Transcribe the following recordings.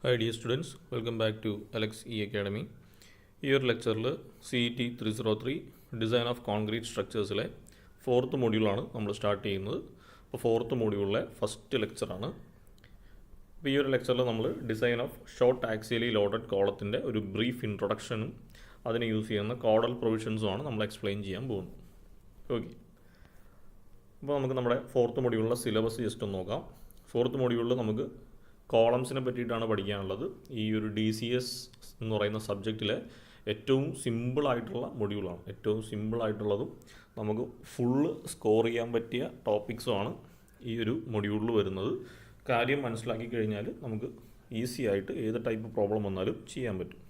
Hi dear students, welcome back to Alex E Academy. ഈ ഒരു ലെക്ചറിൽ CET 303 ഡിസൈൻ ഓഫ് കോൺക്രീറ്റ് സ്ട്രക്ചേഴ്സിലെ fourth മൊഡ്യൂളാണ് നമ്മൾ സ്റ്റാർട്ട് ചെയ്യുന്നത്. അപ്പോൾ ഫോർത്ത് മൊഡ്യൂളിലെ ഫസ്റ്റ് ലെക്ചറാണ്. അപ്പോൾ ഈ ഒരു ലെക്ചറിൽ നമ്മൾ design of short axially loaded കോളത്തിൻ്റെ ഒരു ബ്രീഫ് ഇൻട്രൊഡക്ഷനും അതിന് യൂസ് ചെയ്യുന്ന കോഡൽ പ്രൊവിഷൻസുമാണ് നമ്മൾ എക്സ്പ്ലെയിൻ ചെയ്യാൻ പോകുന്നത്. ഓക്കെ, അപ്പോൾ നമുക്ക് നമ്മുടെ ഫോർത്ത് മൊഡ്യൂളിലെ സിലബസ് ജസ്റ്റ് ഒന്ന് നോക്കാം. ഫോർത്ത് മൊഡ്യൂളിൽ നമുക്ക് കോളംസിനെ പറ്റിയിട്ടാണ് പഠിക്കാനുള്ളത്. ഈ ഒരു DCS എന്ന് പറയുന്ന സബ്ജക്റ്റിലെ ഏറ്റവും സിമ്പിളായിട്ടുള്ള മൊഡ്യൂളാണ്. ഏറ്റവും സിമ്പിളായിട്ടുള്ളതും നമുക്ക് ഫുള്ള് സ്കോർ ചെയ്യാൻ പറ്റിയ ടോപ്പിക്സുമാണ് ഈ ഒരു മൊഡ്യൂളിൽ വരുന്നത്. കാര്യം മനസ്സിലാക്കി കഴിഞ്ഞാൽ നമുക്ക് ഈസി ആയിട്ട് ഏത് ടൈപ്പ് പ്രോബ്ലം വന്നാലും ചെയ്യാൻ പറ്റും.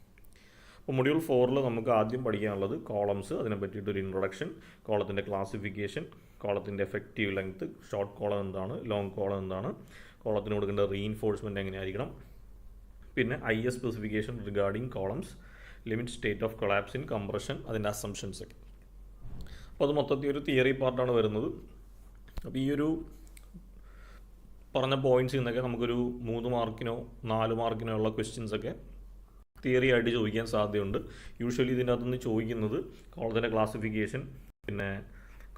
അപ്പോൾ മൊഡ്യൂൾ 4 നമുക്ക് ആദ്യം പഠിക്കാനുള്ളത് കോളംസ്, അതിനെ പറ്റിയിട്ടൊരു ഇൻട്രൊഡക്ഷൻ, കോളത്തിൻ്റെ ക്ലാസിഫിക്കേഷൻ, കോളത്തിൻ്റെ എഫക്റ്റീവ് ലെങ്ത്, ഷോർട്ട് കോളം എന്താണ്, ലോങ് കോളം എന്താണ്, കോളത്തിന് കൊടുക്കേണ്ട റീഇൻഫോഴ്സ്മെൻറ്റ് എങ്ങനെയായിരിക്കണം, പിന്നെ IS specification regarding columns, limit state of collapse in compression, അതിൻ്റെ അസംഷൻസ് ഒക്കെ. അപ്പോൾ അത് മൊത്തത്തിൽ ഒരു തിയറി പാർട്ടാണ് വരുന്നത്. അപ്പോൾ ഈ ഒരു പറഞ്ഞ പോയിൻറ്റ്സിൽ നിന്നൊക്കെ നമുക്കൊരു 3 മാർക്കിനോ 4 മാർക്കിനോ ഉള്ള ക്വസ്റ്റ്യൻസൊക്കെ തിയറി ആയിട്ട് ചോദിക്കാൻ സാധ്യതയുണ്ട്. യൂഷ്വലി ഇതിൻ്റെ അകത്തുനിന്ന് ചോദിക്കുന്നത് കോളത്തിൻ്റെ ക്ലാസിഫിക്കേഷൻ, പിന്നെ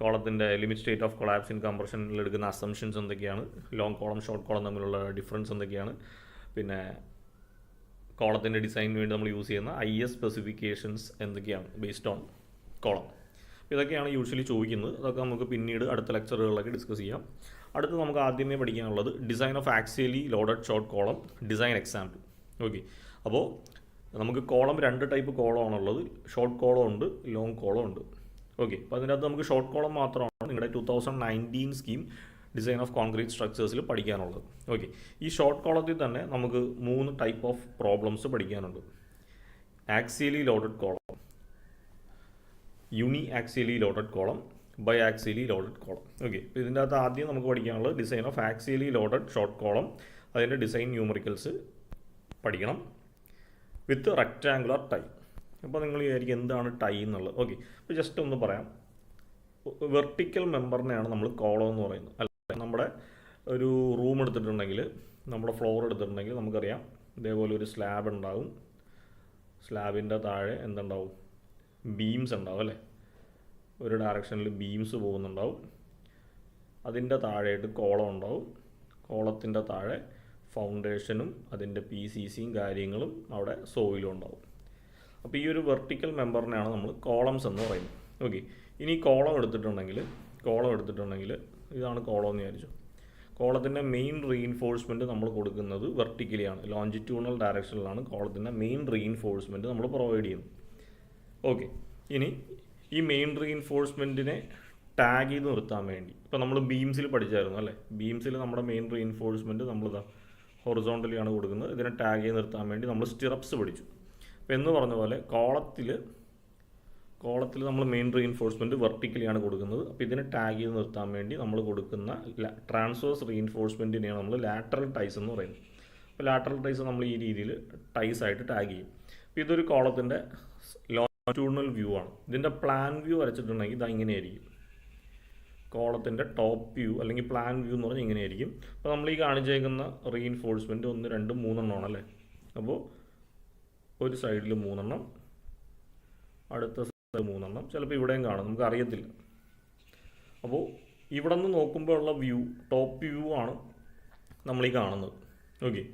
കോളത്തിൻ്റെ limit state of collapse in കംപ്രഷനിൽ എടുക്കുന്ന അസംഷൻസ് എന്തൊക്കെയാണ്, ലോങ് കോളം ഷോർട്ട് കോളം തമ്മിലുള്ള ഡിഫറൻസ് എന്തൊക്കെയാണ്, പിന്നെ കോളത്തിൻ്റെ ഡിസൈനിന് വേണ്ടി നമ്മൾ യൂസ് ചെയ്യുന്ന IS സ്പെസിഫിക്കേഷൻസ് എന്തൊക്കെയാണ് ബേസ്ഡ് ഓൺ കോളം. ഇതൊക്കെയാണ് യൂഷ്വലി ചോദിക്കുന്നത്. അതൊക്കെ നമുക്ക് പിന്നീട് അടുത്ത ലെക്ചറുകളിലൊക്കെ ഡിസ്കസ് ചെയ്യാം. അടുത്ത് നമുക്ക് ആദ്യമേ പഠിക്കാനുള്ളത് design of axially loaded short column design example. Okay, അപ്പോൾ നമുക്ക് കോളം 2 ടൈപ്പ് കോളമാണുള്ളത്. ഷോർട്ട് കോളം ഉണ്ട്, ലോങ് കോളം ഉണ്ട്. ഓക്കെ, അപ്പോൾ അതിനകത്ത് നമുക്ക് ഷോർട്ട് കോളം മാത്രമാണ് നിങ്ങളുടെ 2019 സ്കീം ഡിസൈൻ ഓഫ് കോൺക്രീറ്റ് സ്ട്രക്ചേഴ്സിൽ പഠിക്കാനുള്ളത്. ഓക്കെ, ഈ ഷോർട്ട് കോളത്തിൽ തന്നെ നമുക്ക് 3 ടൈപ്പ് ഓഫ് പ്രോബ്ലംസ് പഠിക്കാനുണ്ട്. Axially loaded column, uniaxially loaded column, biaxially loaded column. Okay, അപ്പോൾ ഇതിൻ്റെ അകത്ത് ആദ്യം നമുക്ക് പഠിക്കാനുള്ളത് design of axially loaded short column, അതിൻ്റെ ഡിസൈൻ ന്യൂമറിക്കൽസ് പഠിക്കണം വിത്ത് റെക്റ്റാങ്കുലർ ടൈ. അപ്പോൾ നിങ്ങൾ വിചാരിക്കും എന്താണ് ടൈ എന്നുള്ളത്. ഓക്കെ, അപ്പോൾ ജസ്റ്റ് ഒന്ന് പറയാം. വെർട്ടിക്കൽ മെമ്പറിനെയാണ് നമ്മൾ കോളം എന്ന് പറയുന്നത്. അല്ല, നമ്മുടെ ഒരു റൂം എടുത്തിട്ടുണ്ടെങ്കിൽ, നമ്മുടെ ഫ്ലോർ എടുത്തിട്ടുണ്ടെങ്കിൽ നമുക്കറിയാം ഇതേപോലെ ഒരു സ്ലാബ് ഉണ്ടാവും. സ്ലാബിൻ്റെ താഴെ എന്തുണ്ടാവും? ബീംസ് ഉണ്ടാവും അല്ലേ? ഒരു ഡയറക്ഷനിൽ ബീംസ് പോകുന്നുണ്ടാവും. അതിൻ്റെ താഴെയായിട്ട് കോളം ഉണ്ടാവും. കോളത്തിൻ്റെ താഴെ ഫൗണ്ടേഷനും അതിൻ്റെ PCCയും കാര്യങ്ങളും അവിടെ സോയിലും ഉണ്ടാവും. അപ്പോൾ ഈ ഒരു വെർട്ടിക്കൽ മെമ്പറിനെയാണ് നമ്മൾ കോളംസ് എന്ന് പറയുന്നത്. ഓക്കെ, ഇനി കോളം എടുത്തിട്ടുണ്ടെങ്കിൽ ഇതാണ് കോളം എന്ന് വിചാരിച്ചു. കോളത്തിൻ്റെ മെയിൻ റീഇൻഫോഴ്സ്മെൻറ്റ് നമ്മൾ കൊടുക്കുന്നത് വെർട്ടിക്കലിയാണ്, ലോഞ്ചിറ്റ്യൂണൽ ഡയറക്ഷനിലാണ് കോളത്തിൻ്റെ മെയിൻ റീഇൻഫോഴ്സ്മെൻറ്റ് നമ്മൾ പ്രൊവൈഡ് ചെയ്യുന്നത്. ഓക്കെ, ഇനി ഈ മെയിൻ റീഇൻഫോഴ്സ്മെൻറ്റിനെ ടാഗ് ചെയ്ത് നിർത്താൻ വേണ്ടി ഇപ്പോൾ നമ്മൾ ബീംസിൽ പഠിച്ചായിരുന്നു അല്ലേ? ബീംസിൽ നമ്മുടെ മെയിൻ റീഇൻഫോഴ്സ്മെൻറ്റ് നമ്മളിതാ ഹൊറിസോണ്ടലിയാണ് കൊടുക്കുന്നത്. ഇതിനെ ടാഗ് ചെയ്ത് നിർത്താൻ വേണ്ടി നമ്മൾ സ്റ്റിറപ്സ് പഠിച്ചു. അപ്പോൾ എന്ന് പറഞ്ഞ പോലെ കോളത്തിൽ നമ്മൾ മെയിൻ റീഇൻഫോഴ്സ്മെൻറ്റ് വെർട്ടിക്കലിയാണ് കൊടുക്കുന്നത്. അപ്പോൾ ഇതിനെ ടാഗ് ചെയ്ത് നിർത്താൻ വേണ്ടി നമ്മൾ കൊടുക്കുന്ന ട്രാൻസ്വേഴ്സ് റീഇൻഫോഴ്സ്മെൻറ്റിനെയാണ് നമ്മൾ ലാറ്ററൽ ടൈസ് എന്ന് പറയുന്നത്. അപ്പോൾ ലാറ്ററൽ ടൈസ് നമ്മൾ ഈ രീതിയിൽ ടൈസ് ആയിട്ട് ടാഗ് ചെയ്യും. അപ്പോൾ ഇതൊരു കോളത്തിൻ്റെ ലോഞ്ചിറ്റ്യൂണൽ വ്യൂ ആണ്. ഇതിൻ്റെ പ്ലാൻ വ്യൂ വരച്ചിട്ടുണ്ടെങ്കിൽ ഇത് ഇങ്ങനെയായിരിക്കും. കോളത്തിൻ്റെ ടോപ്പ് വ്യൂ അല്ലെങ്കിൽ പ്ലാൻ വ്യൂ എന്ന് പറഞ്ഞാൽ ഇങ്ങനെയായിരിക്കും. അപ്പോൾ നമ്മൾ ഈ കാണിച്ചേക്കുന്ന റീഇൻഫോഴ്സ്മെൻറ്റ് 1, 2, 3 എണ്ണമാണല്ലേ? അപ്പോൾ ഒരു സൈഡിൽ 3 എണ്ണം, അടുത്ത സൈഡിൽ 3 എണ്ണം, ചിലപ്പോൾ ഇവിടെയും കാണും, നമുക്ക് അറിയത്തില്ല. അപ്പോൾ ഇവിടെ നിന്ന് നോക്കുമ്പോൾ ഉള്ള വ്യൂ ടോപ്പ് വ്യൂ ആണ് നമ്മൾ ഈ കാണുന്നത്. ഓക്കെ,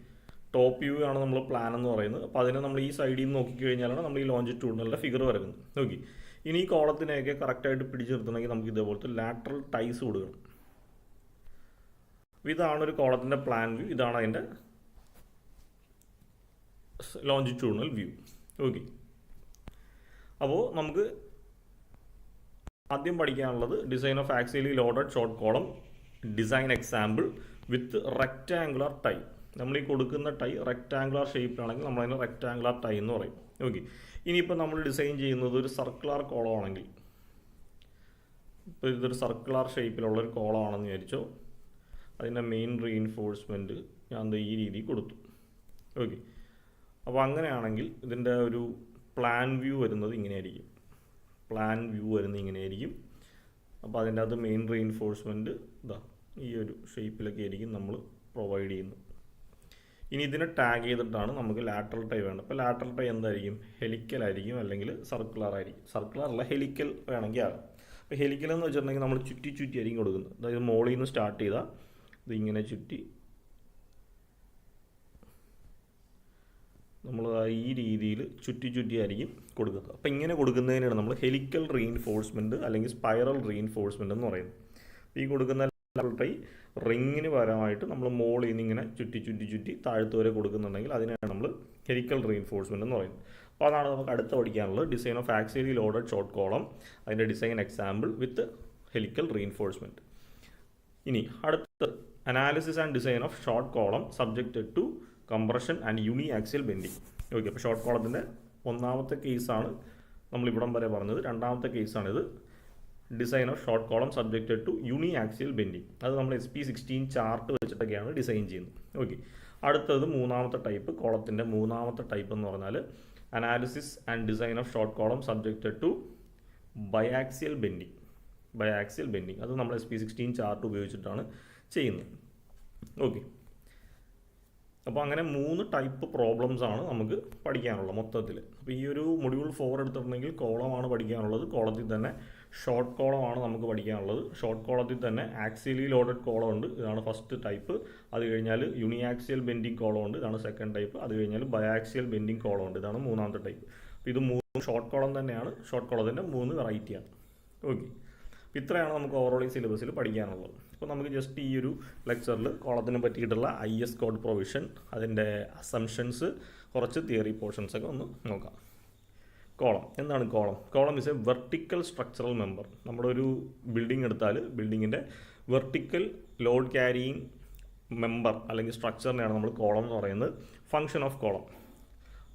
ടോപ്പ് വ്യൂ ആണ് നമ്മൾ പ്ലാൻ എന്ന് പറയുന്നത്. അപ്പോൾ അതിനെ നമ്മൾ ഈ സൈഡിൽ നിന്ന് നോക്കിക്കഴിഞ്ഞാലാണ് നമ്മൾ ഈ ലോഞ്ചിറ്റ്യൂഡിനലിൻ്റെ ഫിഗർ വരുന്നത്. ഓക്കെ, ഇനി ഈ കോളത്തിനെയൊക്കെ കറക്റ്റായിട്ട് പിടിച്ചു നിർത്തണമെങ്കിൽ നമുക്ക് ഇതേപോലത്തെ ലാറ്ററൽ ടൈസ് കൊടുക്കണം. ഇതാണ് ഒരു കോളത്തിൻ്റെ പ്ലാൻ വ്യൂ, ഇതാണ് അതിൻ്റെ ലോഞ്ചിറ്റ്യൂണൽ വ്യൂ. ഓക്കെ, അപ്പോൾ നമുക്ക് ആദ്യം പഠിക്കാനുള്ളത് design of axially loaded short column design example with rectangular tie. നമ്മൾ ഈ കൊടുക്കുന്ന ടൈ റെക്റ്റാങ്കുലർ ഷേപ്പിലാണെങ്കിൽ നമ്മളതിന് റെക്റ്റാങ്കുലർ ടൈ എന്ന് പറയും. ഓക്കെ, ഇനിയിപ്പോൾ നമ്മൾ ഡിസൈൻ ചെയ്യുന്നത് ഒരു സർക്കുലർ കോളമാണെങ്കിൽ, ഇപ്പോൾ ഇതൊരു സർക്കുലർ ഷേപ്പിലുള്ളൊരു കോളമാണെന്ന് വിചാരിച്ചോ, അതിൻ്റെ മെയിൻ റീഇൻഫോഴ്സ്മെൻറ്റ് ഞാൻ ഈ രീതി കൊടുത്തു. ഓക്കെ, അപ്പോൾ അങ്ങനെയാണെങ്കിൽ ഇതിൻ്റെ ഒരു പ്ലാൻ വ്യൂ വരുന്നത് ഇങ്ങനെയായിരിക്കും. അപ്പോൾ അതിൻ്റെ അകത്ത് മെയിൻ റീഇൻഫോഴ്സ്മെൻറ്റ് ഈ ഒരു ഷേപ്പിലൊക്കെ ആയിരിക്കും നമ്മൾ പ്രൊവൈഡ് ചെയ്യുന്നത്. ഇനി ഇതിനെ ടാഗ് ചെയ്തിട്ടാണ് നമുക്ക് ലാറ്ററൽ ടൈ വേണ്ടത്. അപ്പോൾ ലാറ്ററൽ ടൈ എന്തായിരിക്കും? ഹെലിക്കൽ ആയിരിക്കും, അല്ലെങ്കിൽ സർക്കുലർ ആയിരിക്കും. സർക്കുലർ അല്ല, ഹെലിക്കൽ വേണമെങ്കിൽ ആകാം. അപ്പോൾ ഹെലിക്കൽ എന്ന് വെച്ചിട്ടുണ്ടെങ്കിൽ നമ്മൾ ചുറ്റി ചുറ്റി ആയിരിക്കും കൊടുക്കുന്നത്. അതായത് മോളിൽ നിന്ന് സ്റ്റാർട്ട് ചെയ്താൽ ഇതിങ്ങനെ ചുറ്റി നമ്മൾ ഈ രീതിയിൽ ചുറ്റി ചുറ്റി ആയിരിക്കും കൊടുക്കുന്നത്. അപ്പോൾ ഇങ്ങനെ കൊടുക്കുന്നതിനാണ് നമ്മൾ ഹെലിക്കൽ റീഇൻഫോഴ്സ്മെൻറ്റ് അല്ലെങ്കിൽ സ്പൈറൽ റീഇൻഫോഴ്സ്മെൻറ്റ് എന്ന് പറയുന്നത്. ഈ കൊടുക്കുന്ന ടൈ റിങ്ങിന് പരമായിട്ട് നമ്മൾ മോളിൽ നിന്ന് ഇങ്ങനെ ചുറ്റി ചുറ്റി ചുറ്റി താഴത്ത് വരെ കൊടുക്കുന്നുണ്ടെങ്കിൽ അതിനാണ് നമ്മൾ ഹെലിക്കൽ റീഇൻഫോഴ്സ്മെൻറ്റ് എന്ന് പറയുന്നത്. അപ്പോൾ അതാണ് നമുക്ക് അടുത്ത് പഠിക്കാനുള്ളത്. Design of axially loaded short column, അതിൻ്റെ design example with helical reinforcement. ഇനി അടുത്ത analysis and design of short column subjected to compression and uniaxial bending. Okay, അപ്പോൾ ഷോർട്ട് കോളത്തിൻ്റെ ഒന്നാമത്തെ കേസാണ് നമ്മളിവിടം വരെ പറഞ്ഞത്. രണ്ടാമത്തെ കേസാണിത്, design of short column subjected to uniaxial bending. അത് നമ്മൾ SP16 ചാർട്ട് വെച്ചിട്ടൊക്കെയാണ് ഡിസൈൻ ചെയ്യുന്നത്. ഓക്കെ, അടുത്തത് മൂന്നാമത്തെ ടൈപ്പ്, കോളത്തിൻ്റെ മൂന്നാമത്തെ ടൈപ്പ് എന്ന് പറഞ്ഞാൽ analysis and design of short column subjected to biaxial bending. Biaxial bending അത് നമ്മൾ SP16 ചാർട്ട് ഉപയോഗിച്ചിട്ടാണ് ചെയ്യുന്നത്. ഓക്കെ, അപ്പോൾ അങ്ങനെ 3 ടൈപ്പ് പ്രോബ്ലംസ് ആണ് നമുക്ക് പഠിക്കാനുള്ളത് മൊത്തത്തിൽ. അപ്പോൾ ഈ ഒരു മൊഡ്യൂൾ 4 എടുത്തിട്ടുണ്ടെങ്കിൽ കോളമാണ് പഠിക്കാനുള്ളത്. കോളത്തിൽ തന്നെ ഷോർട്ട് കോളമാണ് നമുക്ക് പഠിക്കാനുള്ളത്. ഷോർട്ട് കോളത്തിൽ തന്നെ ആക്സിയലി ലോഡഡ് കോളം ഉണ്ട്, ഇതാണ് ഫസ്റ്റ് ടൈപ്പ്. അത് കഴിഞ്ഞാൽ യൂണിയാക്സിയൽ ബെൻഡിങ് കോളം ഉണ്ട്, ഇതാണ് സെക്കൻഡ് ടൈപ്പ്. അത് കഴിഞ്ഞാൽ ബയാക്സിയൽ ബെൻഡിങ് കോളം ഉണ്ട്, ഇതാണ് മൂന്നാമത്തെ ടൈപ്പ്. അപ്പോൾ ഇത് 3 ഷോർട്ട് കോളം തന്നെയാണ്. ഷോർട്ട് കോളത്തിൻ്റെ 3 വെറൈറ്റിയാണ്. ഓക്കെ, ഇത്രയാണ് നമുക്ക് ഓവറോൾ ഈ സിലബസിൽ പഠിക്കാനുള്ളത്. അപ്പോൾ നമുക്ക് ജസ്റ്റ് ഈ ഒരു ലെക്ചറിൽ കോളത്തിനെ പറ്റിയിട്ടുള്ള IS കോഡ് പ്രൊവിഷൻ, അതിൻ്റെ അസംഷൻസ്, കുറച്ച് തിയറി പോർഷൻസ് ഒക്കെ ഒന്ന് നോക്കാം. കോളം എന്താണ്? Column is A vertical structural member. നമ്മളൊരു ബിൽഡിംഗ് എടുത്താൽ ബിൽഡിങ്ങിൻ്റെ വെർട്ടിക്കൽ ലോഡ് ക്യാരിയിങ് മെമ്പർ അല്ലെങ്കിൽ സ്ട്രക്ചറിനെയാണ് നമ്മൾ കോളം എന്ന് പറയുന്നത്. ഫങ്ഷൻ ഓഫ് കോളം,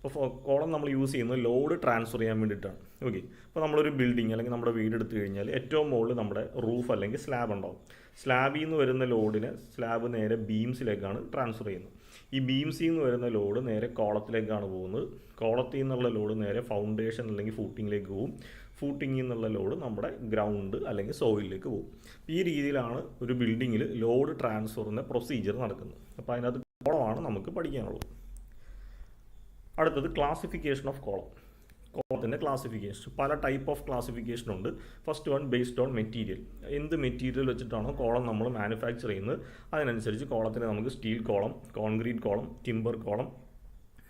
അപ്പോൾ കോളം നമ്മൾ യൂസ് ചെയ്യുന്നത് ലോഡ് ട്രാൻസ്ഫർ ചെയ്യാൻ വേണ്ടിയിട്ടാണ്. ഓക്കെ, അപ്പോൾ നമ്മളൊരു ബിൽഡിംഗ് അല്ലെങ്കിൽ നമ്മുടെ വീട് എടുത്തു കഴിഞ്ഞാൽ ഏറ്റവും മുകളിൽ നമ്മുടെ റൂഫ് അല്ലെങ്കിൽ സ്ലാബ് ഉണ്ടാവും. സ്ലാബിൽ നിന്ന് വരുന്ന ലോഡിനെ സ്ലാബ് നേരെ ബീംസിലേക്കാണ് ട്രാൻസ്ഫർ ചെയ്യുന്നത്. ഈ ബീംസിൽ നിന്ന് വരുന്ന ലോഡ് നേരെ കോളത്തിലേക്കാണ് പോകുന്നത്. കോളത്തിൽ നിന്നുള്ള ലോഡ് നേരെ ഫൗണ്ടേഷൻ അല്ലെങ്കിൽ ഫൂട്ടിങ്ങിലേക്ക് പോകും. ഫൂട്ടിങ്ങിൽ നിന്നുള്ള ലോഡ് നമ്മുടെ ഗ്രൗണ്ട് അല്ലെങ്കിൽ സോയിലിലേക്ക് പോകും. ഈ രീതിയിലാണ് ഒരു ബിൽഡിങ്ങിൽ ലോഡ് ട്രാൻസ്ഫറിൻ്റെ പ്രൊസീജിയർ നടക്കുന്നത്. അപ്പോൾ അതിനകത്ത് കോളമാണ് നമുക്ക് പഠിക്കാനുള്ളത്. അടുത്തത് ക്ലാസിഫിക്കേഷൻ ഓഫ് കോളം. കോളത്തിൻ്റെ ക്ലാസിഫിക്കേഷൻ പല ടൈപ്പ് ഓഫ് ക്ലാസിഫിക്കേഷൻ ഉണ്ട്. First one based on material. എന്ത് മെറ്റീരിയൽ വെച്ചിട്ടാണോ കോളം നമ്മൾ മാനുഫാക്ചർ ചെയ്യുന്നത് അതിനനുസരിച്ച് കോളത്തിന് നമുക്ക് steel column, concrete column, timber column,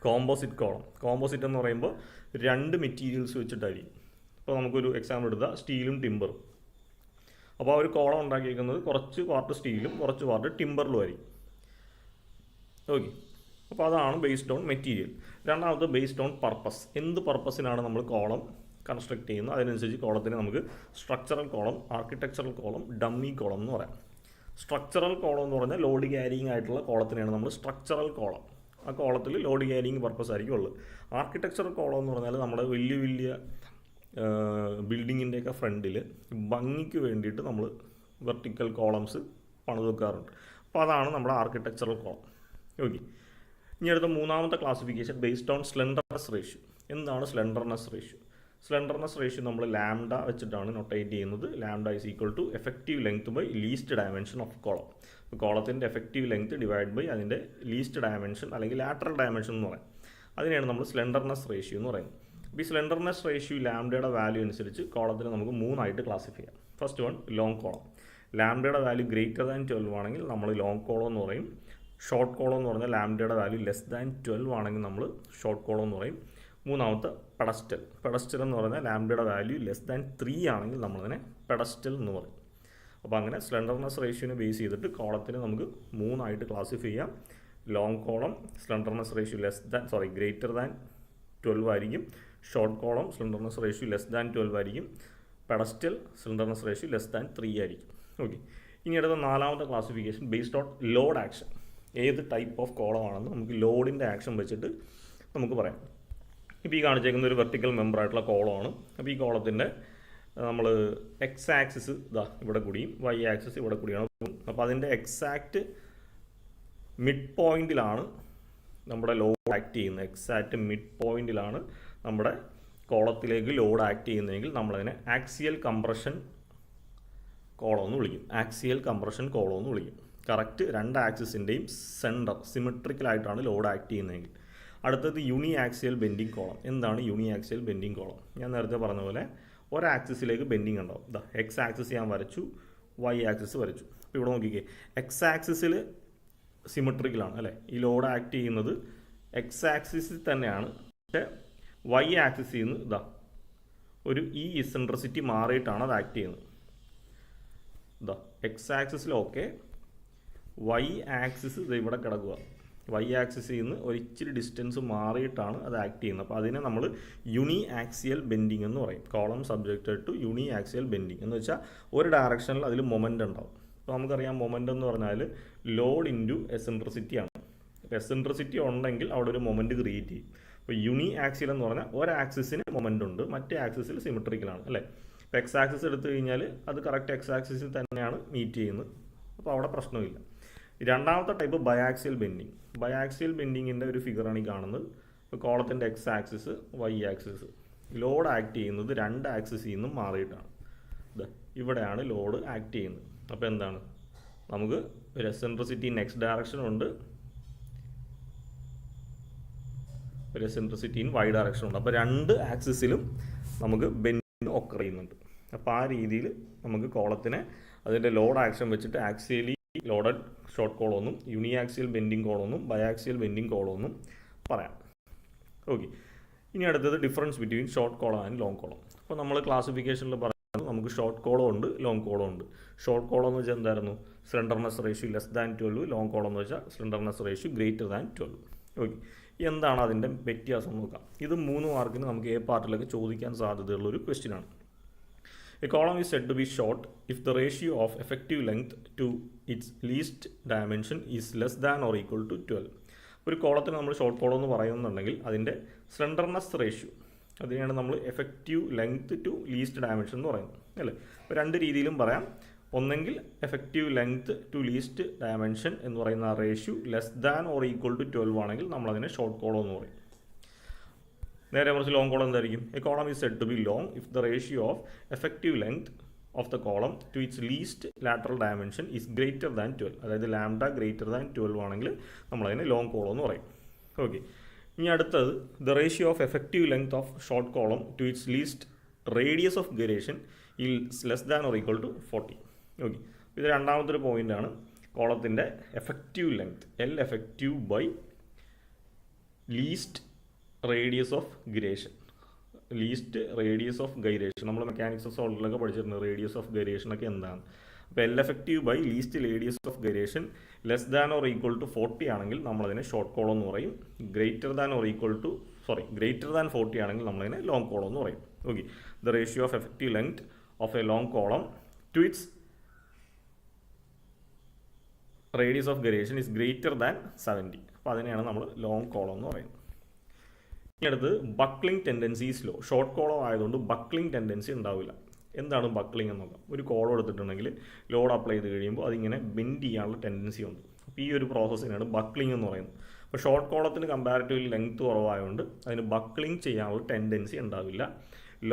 composite column. Composite എന്ന് പറയുമ്പോൾ 2 മെറ്റീരിയൽസ് വെച്ചിട്ടായിരിക്കും. ഇപ്പോൾ നമുക്കൊരു എക്സാമ്പിൾ എടുത്താൽ സ്റ്റീലും ടിമ്പറും. അപ്പോൾ ആ ഒരു കോളം ഉണ്ടാക്കിയിരിക്കുന്നത് കുറച്ച് പാർട്ട് സ്റ്റീലും കുറച്ച് പാർട്ട് ടിമ്പറിലും ആയിരിക്കും. ഓക്കെ, അപ്പോൾ അതാണ് ബേസ്ഡ് ഓൺ മെറ്റീരിയൽ. രണ്ടാമത് ബേസ്ഡ് ഓൺ പർപ്പസ്. എന്ത് പർപ്പസിനാണ് നമ്മൾ കോളം കൺസ്ട്രക്ട് ചെയ്യുന്നത് അതിനനുസരിച്ച് കോളത്തിന് നമുക്ക് structural column, architectural column, dummy column എന്ന് പറയാം. സ്ട്രക്ചറൽ കോളം എന്ന് പറഞ്ഞാൽ ലോഡ് ക്യാരിയിങ് ആയിട്ടുള്ള കോളത്തിനാണ് നമ്മൾ സ്ട്രക്ചറൽ കോളം. ആ കോളത്തിൽ ലോഡ് ക്യാരിയിങ് പർപ്പസ് ആയിരിക്കും ഉള്ളത്. ആർക്കിടെക്ചറൽ കോളം എന്ന് പറഞ്ഞാൽ നമ്മുടെ വലിയ വലിയ ബിൽഡിങ്ങിൻ്റെയൊക്കെ ഫ്രണ്ടിൽ ഭംഗിക്ക് വേണ്ടിയിട്ട് നമ്മൾ വെർട്ടിക്കൽ കോളംസ് പണിത് വെക്കാറുണ്ട്. അപ്പോൾ അതാണ് നമ്മുടെ ആർക്കിടെക്ചറൽ കോളം. ഓക്കെ, ഇനി അടുത്ത മൂന്നാമത്തെ classification based on slenderness ratio. എന്താണ് സ്ലെൻഡർനെസ് റേഷ്യോ? സ്ലെൻഡർനെസ് റേഷ്യോ നമ്മൾ ലാംഡ വെച്ചിട്ടാണ് നൊട്ടേറ്റ് ചെയ്യുന്നത്. Lambda is equal to effective length by least dimension of column. അപ്പോൾ കോളത്തിൻ്റെ എഫക്റ്റീവ് ലെങ്ത് ഡിവൈഡ് ബൈ അതിൻ്റെ ലീസ്റ്റ് ഡയമെൻഷൻ അല്ലെങ്കിൽ ലാറ്ററൽ ഡയമെൻഷൻ എന്ന് പറയും. അതിനെയാണ് നമ്മൾ സ്ലെൻഡർനെസ് റേഷ്യോ എന്ന് പറയുന്നത്. അപ്പോൾ ഈ സ്ലെൻഡർനെസ് റേഷ്യോ ലാംഡയുടെ വാല്യൂ അനുസരിച്ച് കോളത്തിന് നമുക്ക് 3 ആയിട്ട് ക്ലാസിഫൈ ചെയ്യാം. First one long column. ലാംഡയുടെ വാല്യൂ ഗ്രേറ്റർ ദാൻ 12 ആണെങ്കിൽ നമ്മൾ ലോങ് കോളം എന്ന് പറയും. ഷോർട്ട് കോളം എന്ന് പറഞ്ഞാൽ ലാംഡയുടെ വാല്യൂ ലെസ് ദാൻ 12 ആണെങ്കിൽ നമ്മൾ ഷോർട്ട് കോളം എന്ന് പറയും. മൂന്നാമത്തെ പെഡസ്റ്റൽ. പെഡസ്റ്റൽ എന്ന് പറഞ്ഞാൽ ലാംഡയുടെ വാല്യൂ ലെസ് ദാൻ 3 ആണെങ്കിൽ നമ്മളതിനെ പെഡസ്റ്റൽ എന്ന് പറയും. അപ്പോൾ അങ്ങനെ സ്ലെൻഡർനെസ് റേഷ്യോനെ ബേസ് ചെയ്തിട്ട് കോളത്തിന് നമുക്ക് 3 ആയിട്ട് ക്ലാസിഫൈ ചെയ്യാം. Long column slenderness ratio greater than 12 ആയിരിക്കും. Short column slenderness ratio less than 12 ആയിരിക്കും. Pedestal slenderness ratio less than 3 ആയിരിക്കും. ഓക്കെ, ഇനി അടുത്ത നാലാമത്തെ classification based on load action. ഏത് ടൈപ്പ് ഓഫ് കോളമാണെന്ന് നമുക്ക് ലോഡിൻ്റെ ആക്ഷൻ വെച്ചിട്ട് നമുക്ക് പറയാം. ഇപ്പോൾ ഈ കാണിച്ചേക്കുന്ന ഒരു വെർട്ടിക്കൽ മെമ്പർ ആയിട്ടുള്ള കോളമാണ്. അപ്പോൾ ഈ കോളത്തിൻ്റെ നമ്മൾ എക്സ് ആക്സിസ് ഇവിടെ കൂടിയും വൈ ആക്സിസ് ഇവിടെ കൂടിയാണ്. അപ്പോൾ അതിൻ്റെ എക്സാക്റ്റ് മിഡ് പോയിന്റിലാണ് നമ്മുടെ ലോഡ് ആക്ട് ചെയ്യുന്നത്. എക്സാക്റ്റ് മിഡ് പോയിന്റിലാണ് നമ്മുടെ കോളത്തിലേക്ക് ലോഡ് ആക്ട് ചെയ്യുന്നതെങ്കിൽ നമ്മളതിനെ ആക്സിയൽ കംപ്രഷൻ കോളം എന്ന് വിളിക്കും. ആക്സിയൽ കംപ്രഷൻ കോളം എന്ന് വിളിക്കും. കറക്റ്റ് രണ്ട് ആക്സിസിൻ്റെയും സെൻറ്റർ സിമെട്രിക്കലായിട്ടാണ് ലോഡ് ആക്ട് ചെയ്യുന്നതെങ്കിൽ. അടുത്തത് യൂണി ആക്സിയൽ ബെൻഡിങ് കോളം. എന്താണ് യൂണി ആക്സിയൽ ബെൻഡിങ് കോളം? ഞാൻ നേരത്തെ പറഞ്ഞ പോലെ ഒരാക്സിസിലേക്ക് ബെൻഡിങ് ഉണ്ടാവും. ഇതാ എക്സ് ആക്സിസ് ഞാൻ വരച്ചു, വൈ ആക്സിസ് വരച്ചു. അപ്പോൾ ഇവിടെ നോക്കിക്കേ, എക്സ് ആക്സിസിൽ സിമെട്രിക്കലാണ് അല്ലേ, ഈ ലോഡ് ആക്ട് ചെയ്യുന്നത് എക്സ് ആക്സിസിൽ തന്നെയാണ്. പക്ഷേ വൈ ആക്സിസിൽ നിന്ന് ഇതാ ഒരു ഈ ഇസെൻട്രിസിറ്റി മാറിയിട്ടാണ് അത് ആക്ട് ചെയ്യുന്നത്. ഇതാ എക്സ് ആക്സിസിൽ ഓക്കെ, വൈ ആക്സിസ് ഇത് ഇവിടെ കിടക്കുക. വൈ ആക്സിസിൽ നിന്ന് ഒരു ഇച്ചിരി ഡിസ്റ്റൻസ് മാറിയിട്ടാണ് അത് ആക്ട് ചെയ്യുന്നത്. അപ്പോൾ അതിനെ നമ്മൾ യൂണി ആക്സിയൽ ബെൻഡിങ് എന്ന് പറയും. Column subjected to uniaxial bending എന്ന് വെച്ചാൽ ഒരു ഡയറക്ഷനിൽ അതിൽ മൊമെൻ്റ് ഉണ്ടാവും. അപ്പോൾ നമുക്കറിയാം മൊമെൻ്റ് എന്ന് പറഞ്ഞാൽ ലോഡ് ഇൻറ്റു എസെൻട്രിസിറ്റി ആണ്. അപ്പോൾ എസെൻട്രിസിറ്റി ഉണ്ടെങ്കിൽ അവിടെ ഒരു മൊമെൻ്റ് ക്രിയേറ്റ് ചെയ്യും. അപ്പോൾ യൂണി ആക്സിയൽ എന്ന് പറഞ്ഞാൽ ഒരു ആക്സിസിന് മൊമെൻ്റ് ഉണ്ട്, മറ്റേ ആക്സിസിൽ സിമെട്രിക്കലാണ് അല്ലേ. ഇപ്പോൾ എക്സ് ആക്സിസ് എടുത്തു കഴിഞ്ഞാൽ അത് കറക്റ്റ് എക്സ് ആക്സിസിൽ തന്നെയാണ് മീറ്റ് ചെയ്യുന്നത്. അപ്പോൾ അവിടെ പ്രശ്നമില്ല. രണ്ടാമത്തെ ടൈപ്പ് ബയാക്സിയൽ ബെൻഡിങ്. ബയാക്സിയൽ ബെൻഡിങ്ങിൻ്റെ ഒരു ഫിഗറാണ് ഈ കാണുന്നത്. ഇപ്പോൾ കോളത്തിൻ്റെ X axis, Y axis, load act ചെയ്യുന്നത് രണ്ട് ആക്സിസിൽ നിന്നും മാറിയിട്ടാണ്. ഇവിടെയാണ് ലോഡ് ആക്ട് ചെയ്യുന്നത്. അപ്പോൾ എന്താണ്, നമുക്ക് ഒരു എസെൻട്രിസിറ്റി നെക്സ്റ്റ് ഡയറക്ഷനുണ്ട്, ഒരു എസെൻട്രിസിറ്റി ഇൻ വൈ ഡയറക്ഷനുണ്ട്. അപ്പോൾ രണ്ട് ആക്സിസിലും നമുക്ക് ബെൻഡിങ് ഒക്കർ ചെയ്യുന്നുണ്ട്. അപ്പോൾ ആ രീതിയിൽ നമുക്ക് കോളത്തിനെ അതിൻ്റെ ലോഡ് ആക്ഷൻ വെച്ചിട്ട് ആക്സിയലി ലോഡഡ് ഷോർട്ട് കോളമെന്നും യൂണി ആക്സിയൽ ബെൻഡിങ് കോളമെന്നും ബയാക്സിയൽ ബെൻഡിങ് കോളമെന്നും പറയാം. ഓക്കെ, ഇനി അടുത്തത് difference between short column and long column. അപ്പോൾ നമ്മൾ ക്ലാസിഫിക്കേഷനിൽ പറയുന്നത് നമുക്ക് ഷോർട്ട് കോളം ഉണ്ട്, ലോങ് കോളം ഉണ്ട്. ഷോർട്ട് കോളം എന്ന് വെച്ചാൽ എന്തായിരുന്നു, slenderness ratio less than 12. Long column എന്ന് വെച്ചാൽ slenderness ratio greater than 12. Okay, എന്താണ് അതിൻ്റെ വ്യത്യാസം നോക്കാം. ഇത് 3 മാർക്കിന് നമുക്ക് എ പാർട്ടിലൊക്കെ ചോദിക്കാൻ സാധ്യതയുള്ളൊരു ക്വസ്റ്റ്യനാണ്. A column is said to be short if the ratio of effective length to its least dimension is less than or equal to 12. ഒരു കോളത്തിന് നമ്മൾ ഷോർട്ട് കോളം എന്ന് പറയുന്നുണ്ടെങ്കിൽ അതിൻ്റെ സ്ലെൻഡർനെസ് റേഷ്യോ, അതിനെയാണ് നമ്മൾ effective length to least dimension എന്ന് പറയുന്നത് അല്ലേ. അപ്പോൾ രണ്ട് രീതിയിലും പറയാം. ഒന്നെങ്കിൽ effective length to least dimension എന്ന് പറയുന്ന ratio less than or equal to 12 ആണെങ്കിൽ നമ്മളതിനെ ഷോർട്ട് കോളം എന്ന് പറയും. നേരെ മറിച്ച് ലോങ് കോളം എന്തായിരിക്കും? A column is said to be long if the ratio of effective length of the column to its least lateral dimension is greater than 12. അതായത് lambda greater than 12 ആണെങ്കിൽ നമ്മളതിനെ long column എന്ന് പറയും. Okay, ഇനി അടുത്തത് the ratio of effective length of short column to its least radius of gyration is less than or equal to 40. Okay, ഇത് രണ്ടാമത്തെ ഒരു പോയിൻ്റാണ്. കോളത്തിൻ്റെ effective length L effective by least radius of gyration. Least radius of gyration നമ്മൾ mechanics of സോളിഡിലൊക്കെ പഠിച്ചിട്ടുണ്ട്. Radius of ഗൈരേഷനൊക്കെ എന്താണ്? അപ്പോൾ L effective by least radius of gyration less than or equal to 40 ആണെങ്കിൽ നമ്മളതിനെ ഷോർട്ട് കോളം എന്ന് പറയും. Greater than 40 ആണെങ്കിൽ നമ്മളതിനെ ലോങ് കോളം എന്ന് പറയും. Okay, the ratio of effective length of a long column to its radius of gyration is greater than 70. അപ്പോൾ അതിനെയാണ് നമ്മൾ ലോങ് കോളം എന്ന് പറയുന്നത്. ഇനി അടുത്ത് buckling tendency is low. Short column ആയതുകൊണ്ട് ബക്ലിംഗ് ടെൻഡൻസി ഉണ്ടാവില്ല. എന്താണ് ബക്ലിംഗ് എന്ന് നോക്കാം. ഒരു കോളം എടുത്തിട്ടുണ്ടെങ്കിൽ ലോഡ് അപ്ലൈ ചെയ്ത് കഴിയുമ്പോൾ അതിങ്ങനെ ബെൻഡ് ചെയ്യാനുള്ള ടെൻഡൻസി ഉണ്ട്. അപ്പോൾ ഈ ഒരു പ്രോസസ്സിനാണ് ബക്ലിംഗ് എന്ന് പറയുന്നത്. അപ്പോൾ ഷോർട്ട് കോളത്തിന് കമ്പാരിറ്റീവ്ലി ലെങ്ത് കുറവായതുകൊണ്ട് അതിന് ബക്ലിംഗ് ചെയ്യാനുള്ള ടെൻഡൻസി ഉണ്ടാവില്ല.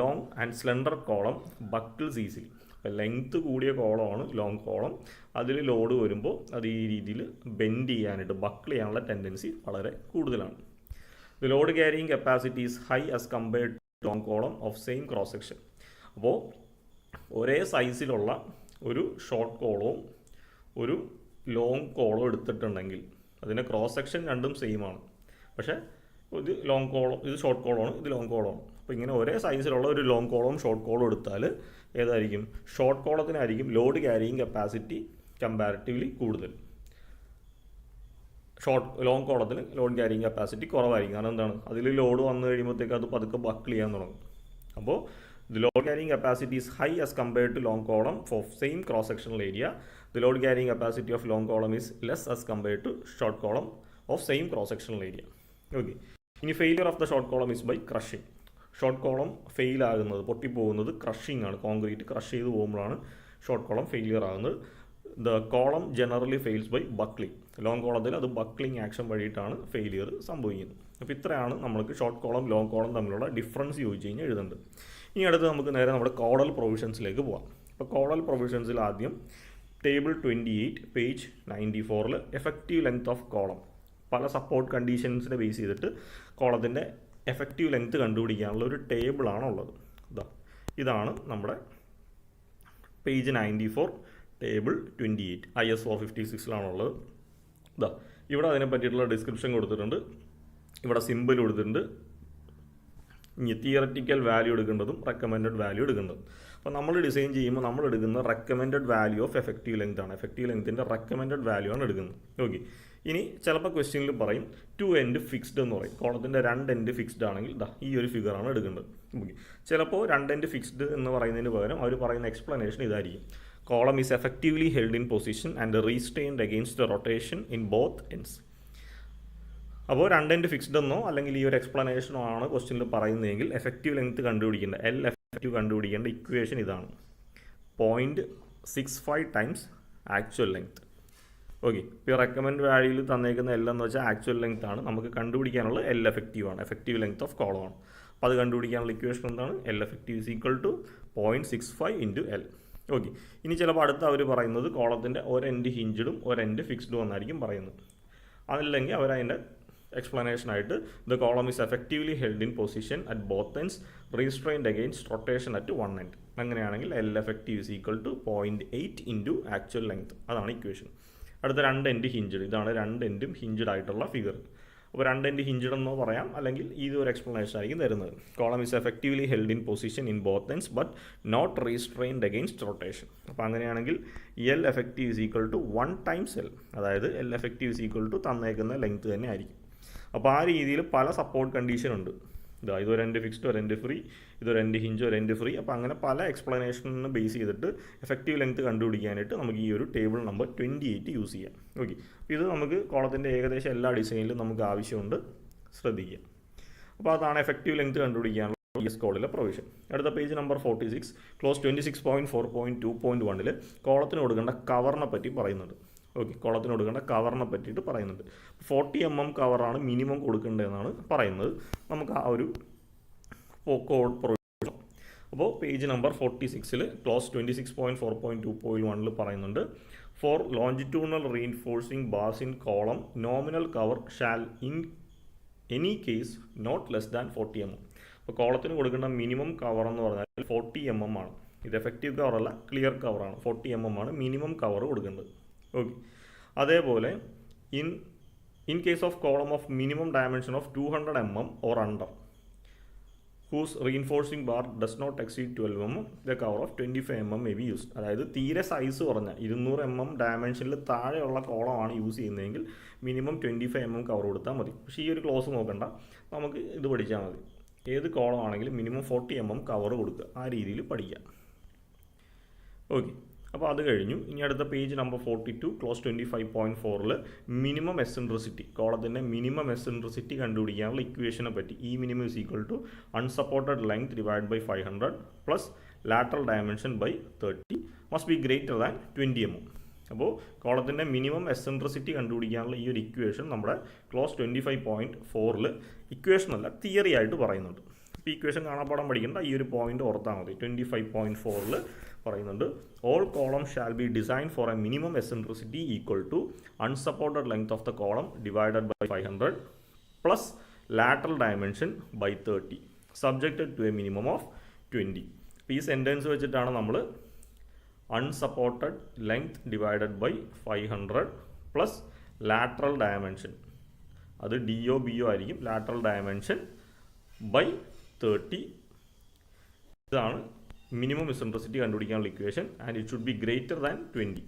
Long and slender column buckles easily. അപ്പോൾ ലെങ്ത്ത് കൂടിയ കോളമാണ് ലോങ് കോളം. അതിൽ ലോഡ് വരുമ്പോൾ അത് ഈ രീതിയിൽ ബെൻഡ് ചെയ്യാനായിട്ട് ബക്കിൾ ചെയ്യാനുള്ള ടെൻഡൻസി വളരെ കൂടുതലാണ്. The load carrying capacity is high as compared to long column of same cross section. അപ്പോൾ ഒരേ സൈസിലുള്ള ഒരു ഷോർട്ട് കോളവും ഒരു ലോങ് കോളം എടുത്തിട്ടുണ്ടെങ്കിൽ അതിൻ്റെ ക്രോസ് സെക്ഷൻ രണ്ടും സെയിം ആണ്. പക്ഷേ ഇത് ലോങ് കോളം, ഇത് ഷോർട്ട് കോളമാണ്, ഇത് ലോങ് കോളമാണ്. അപ്പോൾ ഇങ്ങനെ ഒരേ സൈസിലുള്ള ഒരു ലോങ് കോളവും ഷോർട്ട് കോളും എടുത്താൽ ഏതായിരിക്കും? ഷോർട്ട് കോളത്തിനായിരിക്കും ലോഡ് ക്യാരിയിങ് കപ്പാസിറ്റി കമ്പാരിറ്റീവ്ലി കൂടുതൽ. ലോങ് കോളത്തിന് ലോഡ് ക്യാരിയിങ് കപ്പാസിറ്റി കുറവായിരിക്കും. കാരണം എന്താണ്? അതിൽ ലോഡ് വന്നു കഴിയുമ്പോഴത്തേക്ക് അത് പതുക്കെ ബക്കിൾ ചെയ്യാൻ തുടങ്ങും. അപ്പോൾ the load carrying capacity is high as compared to long column for same cross sectional area. The load carrying capacity of long column is less as compared to short column of same cross sectional area. Okay, ഇനി failure of the short column is by crushing. Short column fail ആകുന്നത്, പൊട്ടിപ്പോകുന്നത് crushing ആണ്. Concrete crush ചെയ്ത് പോകുമ്പോഴാണ് short column failure ആകുന്നത്. The column generally fails by buckling. Long കോളത്തിൽ അത് buckling action വഴിയിട്ടാണ് failure സംഭവിക്കുന്നത്. അപ്പോൾ ഇത്രയാണ് നമ്മൾക്ക് ഷോർട്ട് കോളം ലോങ് കോളം തമ്മിലുള്ള ഡിഫറൻസ് ചോദിച്ചു കഴിഞ്ഞാൽ എഴുതേണ്ടത്. ഇനി അടുത്ത് നമുക്ക് നേരെ നമ്മുടെ കോഡൽ പ്രൊവിഷൻസിലേക്ക് പോകാം. അപ്പോൾ കോഡൽ പ്രൊവിഷൻസിൽ ആദ്യം table 28 page 94 effective length of column. പല സപ്പോർട്ട് കണ്ടീഷൻസിനെ ബേസ് ചെയ്തിട്ട് കോളത്തിൻ്റെ എഫക്റ്റീവ് ലെങ്ത് കണ്ടുപിടിക്കാനുള്ള ഒരു ടേബിളാണുള്ളത്. ഇതാണ് നമ്മുടെ പേജ് 94 ടേബിൾ 28 IS 456 ഇവിടെ അതിനെ പറ്റിയിട്ടുള്ള ഡിസ്ക്രിപ്ഷൻ കൊടുത്തിട്ടുണ്ട്, ഇവിടെ സിമ്പിൾ കൊടുത്തിട്ടുണ്ട്, ഇനി തിയററ്റിക്കൽ വാല്യൂ എടുക്കേണ്ടതും റെക്കമെൻഡഡ് വാല്യൂ എടുക്കേണ്ടതും. അപ്പോൾ നമ്മൾ ഡിസൈൻ ചെയ്യുമ്പോൾ നമ്മൾ എടുക്കുന്ന recommended value of effective length ആണ്. എഫക്റ്റീവ് ലെങ്ത്തിൻ്റെ റെക്കമെൻഡഡ് വാല്യൂ ആണ് എടുക്കുന്നത്. ഓക്കെ, ഇനി ചിലപ്പോൾ ക്വസ്റ്റ്യനിൽ പറയും 2 എൻഡ് ഫിക്സ്ഡ് എന്ന് പറയും. കോളത്തിൻ്റെ 2 എൻഡ് ഫിക്സ്ഡ് ആണെങ്കിൽ ഈ ഒരു ഫിഗറാണ് എടുക്കേണ്ടത്. ഓക്കെ, ചിലപ്പോൾ 2 എൻഡ് ഫിക്സ്ഡ് എന്ന് പറയുന്നതിന് പകരം അവർ പറയുന്ന എക്സ്പ്ലനേഷൻ ഇതായിരിക്കും. Column is effectively held in position and restrained against rotation in both ends. അപ്പോൾ 2 എൻഡ് ഫിക്സ്ഡ് എന്നോ അല്ലെങ്കിൽ ഈ ഒരു എക്സ്പ്ലനേഷനോ ആണ് ക്വസ്റ്റ്യനിൽ പറയുന്നതെങ്കിൽ എഫക്റ്റീവ് ലെങ്ത് കണ്ടുപിടിക്കേണ്ട എഫക്റ്റീവ് കണ്ടുപിടിക്കേണ്ട ഇക്വേഷൻ ഇതാണ്: 0.65 ടൈംസ് ആക്ച്വൽ ലെങ്ത്. ഓക്കെ, ഇപ്പോൾ റെക്കമെൻഡ് വാല്യൂയിൽ തന്നേക്കുന്ന L എന്ന് വെച്ചാൽ ആക്ച്വൽ ലെങ്ത് ആണ്. നമുക്ക് കണ്ടുപിടിക്കാനുള്ള L എഫക്റ്റീവ് ആണ്, എഫക്റ്റീവ് ലെങ്ത് ഓഫ് കോളം ആണ്. അപ്പോൾ അത് കണ്ടുപിടിക്കാനുള്ള ഇക്വേഷൻ എന്താണ്? L effective is equal to 0.65 into L. Okay, ഇനി ചിലപ്പോൾ അടുത്ത് അവർ പറയുന്നത് കോളത്തിൻ്റെ ഒരു എൻഡ് ഹിഞ്ചഡും ഒരു എൻഡ് ഫിക്സ്ഡും എന്നായിരിക്കും പറയുന്നത്. അതല്ലെങ്കിൽ അവരതിൻ്റെ എക്സ്പ്ലനേഷനായിട്ട് the column is effectively held in position at both ends restrained against rotation at 1 end. അങ്ങനെയാണെങ്കിൽ L effective is equal to 0.8 into actual length. അതാണ് ഇക്വേഷൻ. അടുത്ത 2 എൻഡ് ഹിഞ്ചഡ്, ഇതാണ് 2 എൻഡും ഹിഞ്ചഡ് ആയിട്ടുള്ള ഫിഗർ. അപ്പോൾ 2 എൻഡ് ഹിഞ്ചഡ് എന്നോ പറയാം, അല്ലെങ്കിൽ ഇതൊരു എക്സ്പ്ലനേഷൻ ആയിരിക്കും തരുന്നത്. Column is effectively held in position in both ends but not restrained against rotation. അപ്പോൾ അങ്ങനെയാണെങ്കിൽ L effective is equal to 1 times L, അതായത് L effective is equal to തന്നേക്കുന്ന ലെങ്ത് തന്നെ ആയിരിക്കും. അപ്പോൾ ആ രീതിയിൽ പല സപ്പോർട്ട് കണ്ടീഷൻ ഉണ്ട്. ഇതൊരു എൻഡ് ഫിക്സ്ഡ്, ഒരു എൻഡ് ഫ്രീ, ഇതൊരു എൻഡ് ഹിഞ്ച്, ഒരു എൻഡ് ഫ്രീ. അപ്പോൾ അങ്ങനെ പല എക്സ്പ്ലനേഷനെ ബേസ് ചെയ്തിട്ട് എഫക്റ്റീവ് ലെങ്ത് കണ്ടുപിടിക്കാനായിട്ട് നമുക്ക് ഈ ഒരു ടേബിൾ നമ്പർ 28 യൂസ് ചെയ്യാം. ഓക്കെ, ഇത് നമുക്ക് കോളത്തിൻ്റെ ഏകദേശം എല്ലാ ഡിസൈനിലും നമുക്ക് ആവശ്യമുണ്ട്, ശ്രദ്ധിക്കുക. അപ്പോൾ അതാണ് എഫക്റ്റീവ് ലെങ്ത് കണ്ടുപിടിക്കാനുള്ള ES കോഡിലെ പ്രൊവിഷൻ. അടുത്ത പേജ് നമ്പർ 46 ക്ലോസ് 26.4.2.1 കോളത്തിന് കൊടുക്കേണ്ട കവറിനെ പറ്റി പറയുന്നുണ്ട്. ഓക്കെ, കോളത്തിന് കൊടുക്കേണ്ട കവറിനെ പറ്റിയിട്ട് പറയുന്നുണ്ട്. 40 mm കവറാണ് മിനിമം കൊടുക്കേണ്ടതെന്നാണ് പറയുന്നത്. നമുക്ക് ആ ഒരു കോഡ് പ്രൊവിഷൻ. അപ്പോൾ പേജ് നമ്പർ 46 ക്ലോസ് 26.4.2.1 പറയുന്നുണ്ട്, for longitudinal reinforcing bars in column nominal cover shall in any case not less than 40 mm. അപ്പോൾ കോളത്തിന് കൊടുക്കേണ്ട മിനിമം കവർ എന്ന് പറഞ്ഞാൽ 40 mm ആണ്. ഇത് എഫക്റ്റീവ് കവറല്ല, ക്ലിയർ കവറാണ്. 40 mm ആണ് മിനിമം കവർ കൊടുക്കേണ്ടത്. ഓക്കെ, അതേപോലെ in case of column of minimum dimension of 200 mm or under whose reinforcing bar does not exceed 12 mm the cover of 25 mm may be used. അതായത് തീരെ size കുറഞ്ഞ 200 mm ഡയമെൻഷനിൽ താഴെയുള്ള കോളമാണ് use ചെയ്യുന്നതെങ്കിൽ minimum 25 mm cover കൊടുത്താൽ മതി. പക്ഷേ ഈ ഒരു ക്ലോസ് നോക്കണ്ട, നമുക്ക് ഇത് പഠിച്ചാൽ മതി. ഏത് കോളം ആണെങ്കിലും മിനിമം 40 mm കവർ കൊടുക്കുക, ആ രീതിയിൽ പഠിക്കാം. ഓക്കെ, അപ്പോൾ അത് കഴിഞ്ഞു. ഇനി അടുത്ത page number 42 clause 25.4 minimum eccentricity, കോളത്തിൻ്റെ മിനിമം എസെൻട്രിസിറ്റി കണ്ടുപിടിക്കാനുള്ള ഇക്വേഷനെ പറ്റി. ഈ minimum is equal to unsupported length divide by 500 plus lateral dimension by 30 must be greater than 20 mm. അപ്പോൾ കോളത്തിൻ്റെ മിനിമം എസെൻട്രിസിറ്റി കണ്ടുപിടിക്കാനുള്ള ഈ ഒരു ഇക്വേഷൻ നമ്മുടെ ക്ലോസ് 25.4 ഇക്വേഷനല്ല തിയറി ആയിട്ട് പറയുന്നുണ്ട്. ഇപ്പോൾ ഇക്വേഷൻ കാണാപ്പാടം പഠിക്കേണ്ട, ഈ ഒരു പോയിന്റ് ഓർത്താൽ മതി. 25.4 പറയുന്നുണ്ട്, all column shall be design for a minimum eccentricity equal to unsupported length of the column divided by 500 plus lateral dimension by 30 subjected to a minimum of 20. ഈ സെൻറ്റൻസ് വെച്ചിട്ടാണ് നമ്മൾ unsupported length divided by 500 plus lateral dimension, അത് DO BO ആയിരിക്കും, lateral dimension by 30. ഇതാണ് minimum eccentricity കണ്ടുപിടിക്കാനുള്ള equation. And it should be greater than 20.